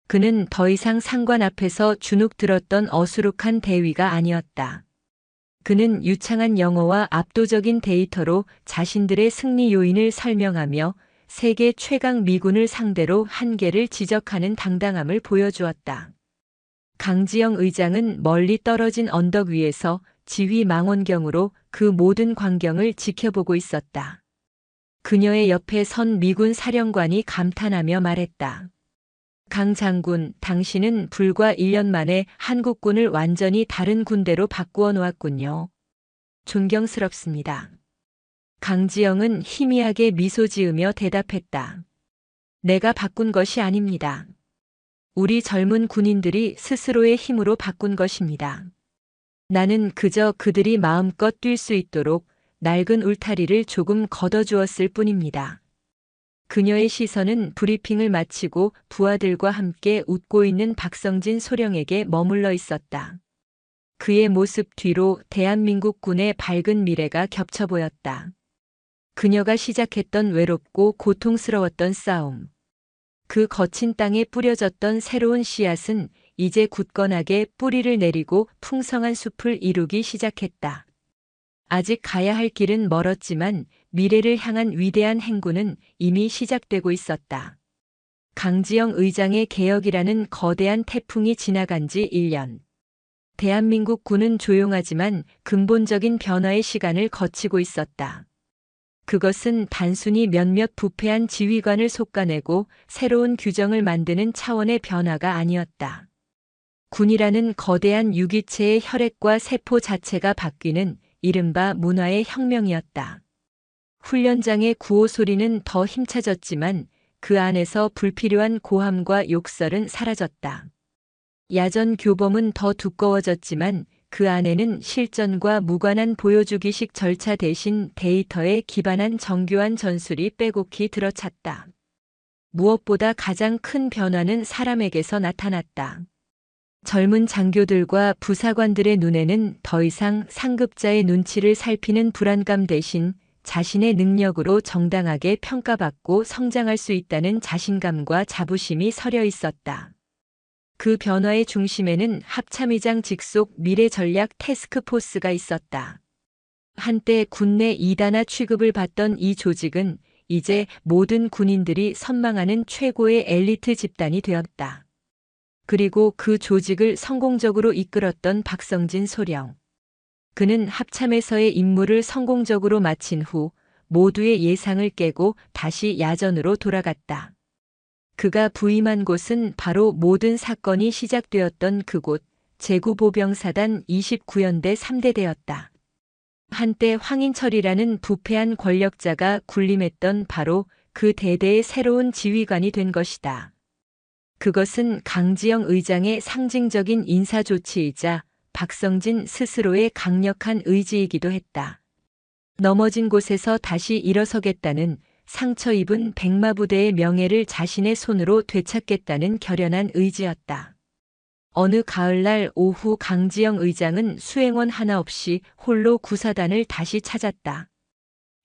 그는 더 이상 상관 앞에서 주눅 들었던 어수룩한 대위가 아니었다. 그는 유창한 영어와 압도적인 데이터로 자신들의 승리 요인을 설명하며 세계 최강 미군을 상대로 한계를 지적하는 당당함을 보여주었다. 강지영 의장은 멀리 떨어진 언덕 위에서 지휘 망원경으로 그 모든 광경을 지켜보고 있었다. 그녀의 옆에 선 미군 사령관이 감탄하며 말했다. 강 장군, 당신은 불과 1년 만에 한국군을 완전히 다른 군대로 바꾸어 놓았군요. 존경스럽습니다. 강지영은 희미하게 미소 지으며 대답했다. 내가 바꾼 것이 아닙니다. 우리 젊은 군인들이 스스로의 힘으로 바꾼 것입니다. 나는 그저 그들이 마음껏 뛸 수 있도록 낡은 울타리를 조금 걷어주었을 뿐입니다. 그녀의 시선은 브리핑을 마치고 부하들과 함께 웃고 있는 박성진 소령에게 머물러 있었다. 그의 모습 뒤로 대한민국 군의 밝은 미래가 겹쳐 보였다. 그녀가 시작했던 외롭고 고통스러웠던 싸움. 그 거친 땅에 뿌려졌던 새로운 씨앗은 이제 굳건하게 뿌리를 내리고 풍성한 숲을 이루기 시작했다. 아직 가야 할 길은 멀었지만 미래를 향한 위대한 행군은 이미 시작되고 있었다. 강지영 의장의 개혁이라는 거대한 태풍이 지나간 지 1년. 대한민국 군은 조용하지만 근본적인 변화의 시간을 거치고 있었다. 그것은 단순히 몇몇 부패한 지휘관을 솎아내고 새로운 규정을 만드는 차원의 변화가 아니었다. 군이라는 거대한 유기체의 혈액과 세포 자체가 바뀌는 이른바 문화의 혁명이었다. 훈련장의 구호 소리는 더 힘차졌지만 그 안에서 불필요한 고함과 욕설은 사라졌다. 야전 교범은 더 두꺼워졌지만 그 안에는 실전과 무관한 보여주기식 절차 대신 데이터에 기반한 정교한 전술이 빼곡히 들어찼다. 무엇보다 가장 큰 변화는 사람에게서 나타났다. 젊은 장교들과 부사관들의 눈에는 더 이상 상급자의 눈치를 살피는 불안감 대신 자신의 능력으로 정당하게 평가받고 성장할 수 있다는 자신감과 자부심이 서려 있었다. 그 변화의 중심에는 합참의장 직속 미래전략 태스크포스가 있었다. 한때 군내 2단화 취급을 받던 이 조직은 이제 모든 군인들이 선망하는 최고의 엘리트 집단이 되었다. 그리고 그 조직을 성공적으로 이끌었던 박성진 소령. 그는 합참에서의 임무를 성공적으로 마친 후 모두의 예상을 깨고 다시 야전으로 돌아갔다. 그가 부임한 곳은 바로 모든 사건이 시작되었던 그곳 제구보병사단 29연대 3대대였다. 한때 황인철이라는 부패한 권력자가 군림했던 바로 그 대대의 새로운 지휘관이 된 것이다. 그것은 강지영 의장의 상징적인 인사조치이자 박성진 스스로의 강력한 의지이기도 했다. 넘어진 곳에서 다시 일어서겠다는 상처 입은 백마부대의 명예를 자신의 손으로 되찾겠다는 결연한 의지였다. 어느 가을날 오후 강지영 의장은 수행원 하나 없이 홀로 구사단을 다시 찾았다.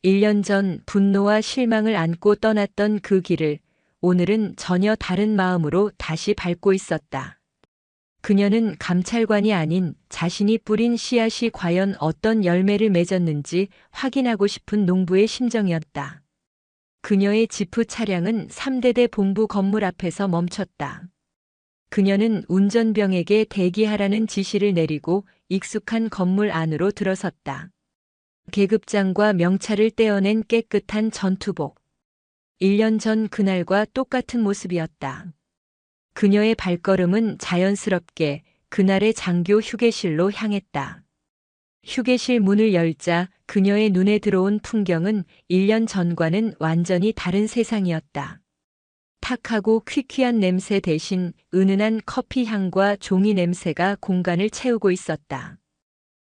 1년 전 분노와 실망을 안고 떠났던 그 길을 오늘은 전혀 다른 마음으로 다시 밟고 있었다. 그녀는 감찰관이 아닌 자신이 뿌린 씨앗이 과연 어떤 열매를 맺었는지 확인하고 싶은 농부의 심정이었다. 그녀의 지프 차량은 3대대 본부 건물 앞에서 멈췄다. 그녀는 운전병에게 대기하라는 지시를 내리고 익숙한 건물 안으로 들어섰다. 계급장과 명찰을 떼어낸 깨끗한 전투복. 1년 전 그날과 똑같은 모습이었다. 그녀의 발걸음은 자연스럽게 그날의 장교 휴게실로 향했다. 휴게실 문을 열자 그녀의 눈에 들어온 풍경은 1년 전과는 완전히 다른 세상이었다. 탁하고 퀴퀴한 냄새 대신 은은한 커피 향과 종이 냄새가 공간을 채우고 있었다.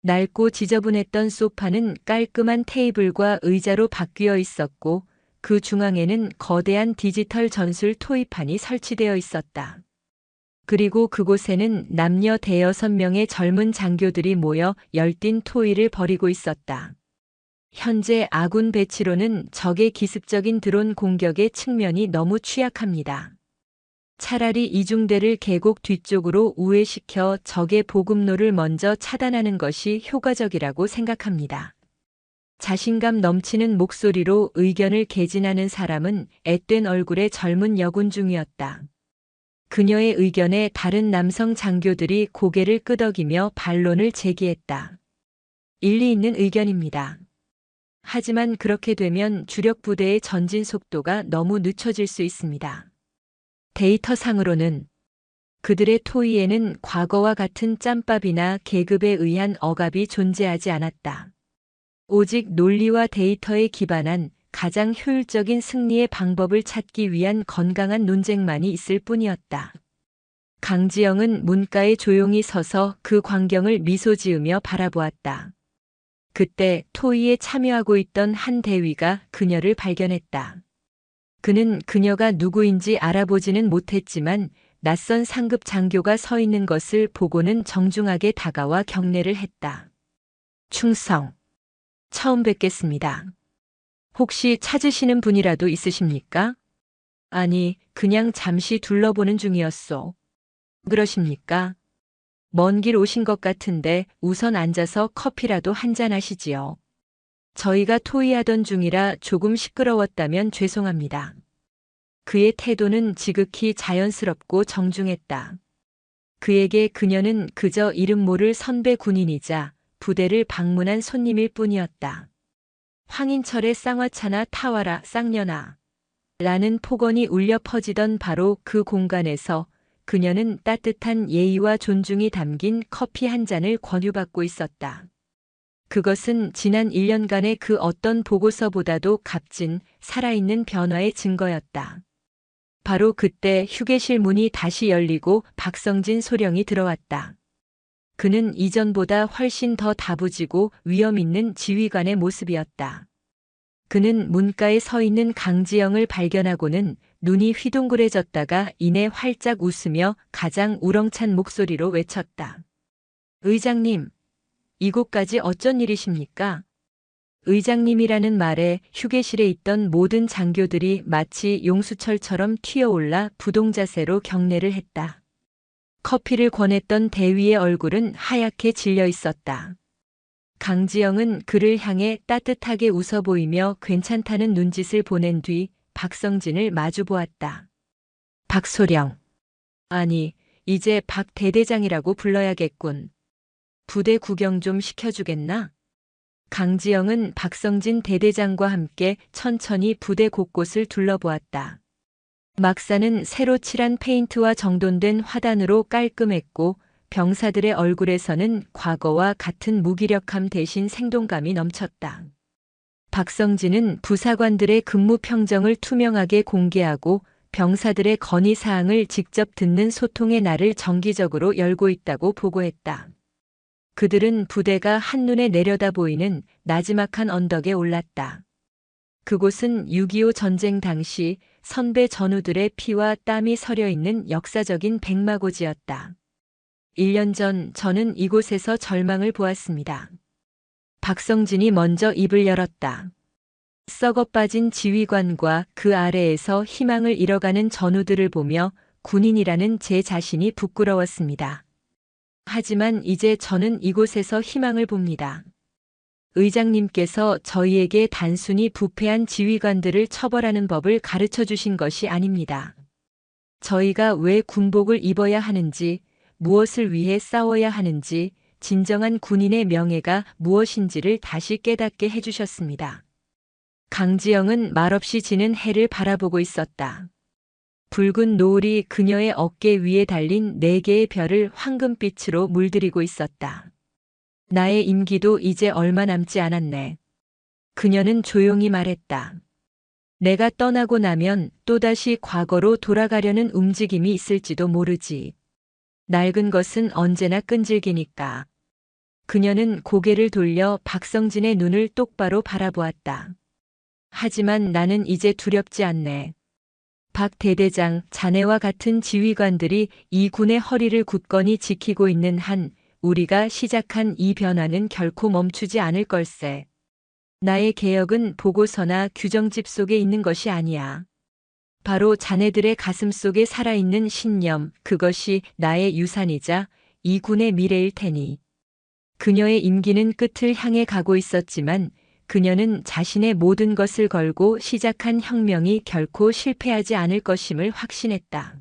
낡고 지저분했던 소파는 깔끔한 테이블과 의자로 바뀌어 있었고 그 중앙에는 거대한 디지털 전술 토의판이 설치되어 있었다. 그리고 그곳에는 남녀 대여섯 명의 젊은 장교들이 모여 열띤 토의를 벌이고 있었다. 현재 아군 배치로는 적의 기습적인 드론 공격의 측면이 너무 취약합니다. 차라리 이중대를 계곡 뒤쪽으로 우회시켜 적의 보급로를 먼저 차단하는 것이 효과적이라고 생각합니다. 자신감 넘치는 목소리로 의견을 개진하는 사람은 앳된 얼굴의 젊은 여군 중이었다. 그녀의 의견에 다른 남성 장교들이 고개를 끄덕이며 반론을 제기했다. 일리 있는 의견입니다. 하지만 그렇게 되면 주력 부대의 전진 속도가 너무 늦춰질 수 있습니다. 데이터상으로는 그들의 토의에는 과거와 같은 짬밥이나 계급에 의한 억압이 존재하지 않았다. 오직 논리와 데이터에 기반한 가장 효율적인 승리의 방법을 찾기 위한 건강한 논쟁만이 있을 뿐이었다. 강지영은 문가에 조용히 서서 그 광경을 미소 지으며 바라보았다. 그때 토의에 참여하고 있던 한 대위가 그녀를 발견했다. 그는 그녀가 누구인지 알아보지는 못했지만 낯선 상급 장교가 서 있는 것을 보고는 정중하게 다가와 경례를 했다. 충성. 처음 뵙겠습니다. 혹시 찾으시는 분이라도 있으십니까? 아니, 그냥 잠시 둘러보는 중이었소. 그러십니까? 먼 길 오신 것 같은데 우선 앉아서 커피라도 한잔 하시지요. 저희가 토의하던 중이라 조금 시끄러웠다면 죄송합니다. 그의 태도는 지극히 자연스럽고 정중했다. 그에게 그녀는 그저 이름 모를 선배 군인이자 부대를 방문한 손님일 뿐이었다. 황인철의 쌍화차나 타와라 쌍년아 라는 폭언이 울려 퍼지던 바로 그 공간에서 그녀는 따뜻한 예의와 존중이 담긴 커피 한 잔을 권유받고 있었다. 그것은 지난 1년간의 그 어떤 보고서보다도 값진 살아있는 변화의 증거였다. 바로 그때 휴게실 문이 다시 열리고 박성진 소령이 들어왔다. 그는 이전보다 훨씬 더 다부지고 위험 있는 지휘관의 모습이었다. 그는 문가에 서 있는 강지영을 발견하고는 눈이 휘둥그레졌다가 이내 활짝 웃으며 가장 우렁찬 목소리로 외쳤다. 의장님, 이곳까지 어쩐 일이십니까? 의장님이라는 말에 휴게실에 있던 모든 장교들이 마치 용수철처럼 튀어올라 부동자세로 경례를 했다. 커피를 권했던 대위의 얼굴은 하얗게 질려 있었다. 강지영은 그를 향해 따뜻하게 웃어 보이며 괜찮다는 눈짓을 보낸 뒤 박성진을 마주 보았다. 박소령. 아니, 이제 박 대대장이라고 불러야겠군. 부대 구경 좀 시켜주겠나? 강지영은 박성진 대대장과 함께 천천히 부대 곳곳을 둘러보았다. 막사는 새로 칠한 페인트와 정돈된 화단으로 깔끔했고 병사들의 얼굴에서는 과거와 같은 무기력함 대신 생동감이 넘쳤다. 박성진은 부사관들의 근무 평정을 투명하게 공개하고 병사들의 건의사항을 직접 듣는 소통의 날을 정기적으로 열고 있다고 보고했다. 그들은 부대가 한눈에 내려다 보이는 나지막한 언덕에 올랐다. 그곳은 6.25 전쟁 당시 선배 전우들의 피와 땀이 서려 있는 역사적인 백마고지였다. 1년 전 저는 이곳에서 절망을 보았습니다. 박성진이 먼저 입을 열었다. 썩어 빠진 지휘관과 그 아래에서 희망을 잃어가는 전우들을 보며 군인이라는 제 자신이 부끄러웠습니다. 하지만 이제 저는 이곳에서 희망을 봅니다. 의장님께서 저희에게 단순히 부패한 지휘관들을 처벌하는 법을 가르쳐 주신 것이 아닙니다. 저희가 왜 군복을 입어야 하는지, 무엇을 위해 싸워야 하는지, 진정한 군인의 명예가 무엇인지를 다시 깨닫게 해주셨습니다. 강지영은 말없이 지는 해를 바라보고 있었다. 붉은 노을이 그녀의 어깨 위에 달린 4개의 별을 황금빛으로 물들이고 있었다. 나의 임기도 이제 얼마 남지 않았네. 그녀는 조용히 말했다. 내가 떠나고 나면 또다시 과거로 돌아가려는 움직임이 있을지도 모르지. 낡은 것은 언제나 끈질기니까. 그녀는 고개를 돌려 박성진의 눈을 똑바로 바라보았다. 하지만 나는 이제 두렵지 않네. 박 대대장, 자네와 같은 지휘관들이 이 군의 허리를 굳건히 지키고 있는 한 우리가 시작한 이 변화는 결코 멈추지 않을 걸세. 나의 개혁은 보고서나 규정집 속에 있는 것이 아니야. 바로 자네들의 가슴 속에 살아있는 신념, 그것이 나의 유산이자 이 군의 미래일 테니. 그녀의 임기는 끝을 향해 가고 있었지만 그녀는 자신의 모든 것을 걸고 시작한 혁명이 결코 실패하지 않을 것임을 확신했다.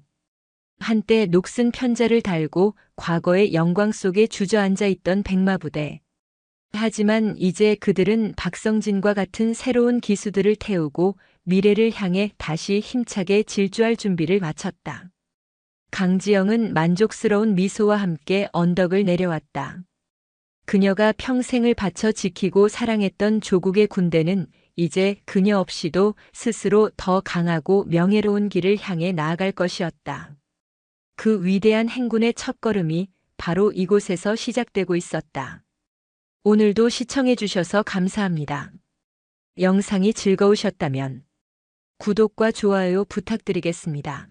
한때 녹슨 편자를 달고 과거의 영광 속에 주저앉아 있던 백마부대. 하지만 이제 그들은 박성진과 같은 새로운 기수들을 태우고 미래를 향해 다시 힘차게 질주할 준비를 마쳤다. 강지영은 만족스러운 미소와 함께 언덕을 내려왔다. 그녀가 평생을 바쳐 지키고 사랑했던 조국의 군대는 이제 그녀 없이도 스스로 더 강하고 명예로운 길을 향해 나아갈 것이었다. 그 위대한 행군의 첫걸음이 바로 이곳에서 시작되고 있었다. 오늘도 시청해 주셔서 감사합니다. 영상이 즐거우셨다면 구독과 좋아요 부탁드리겠습니다.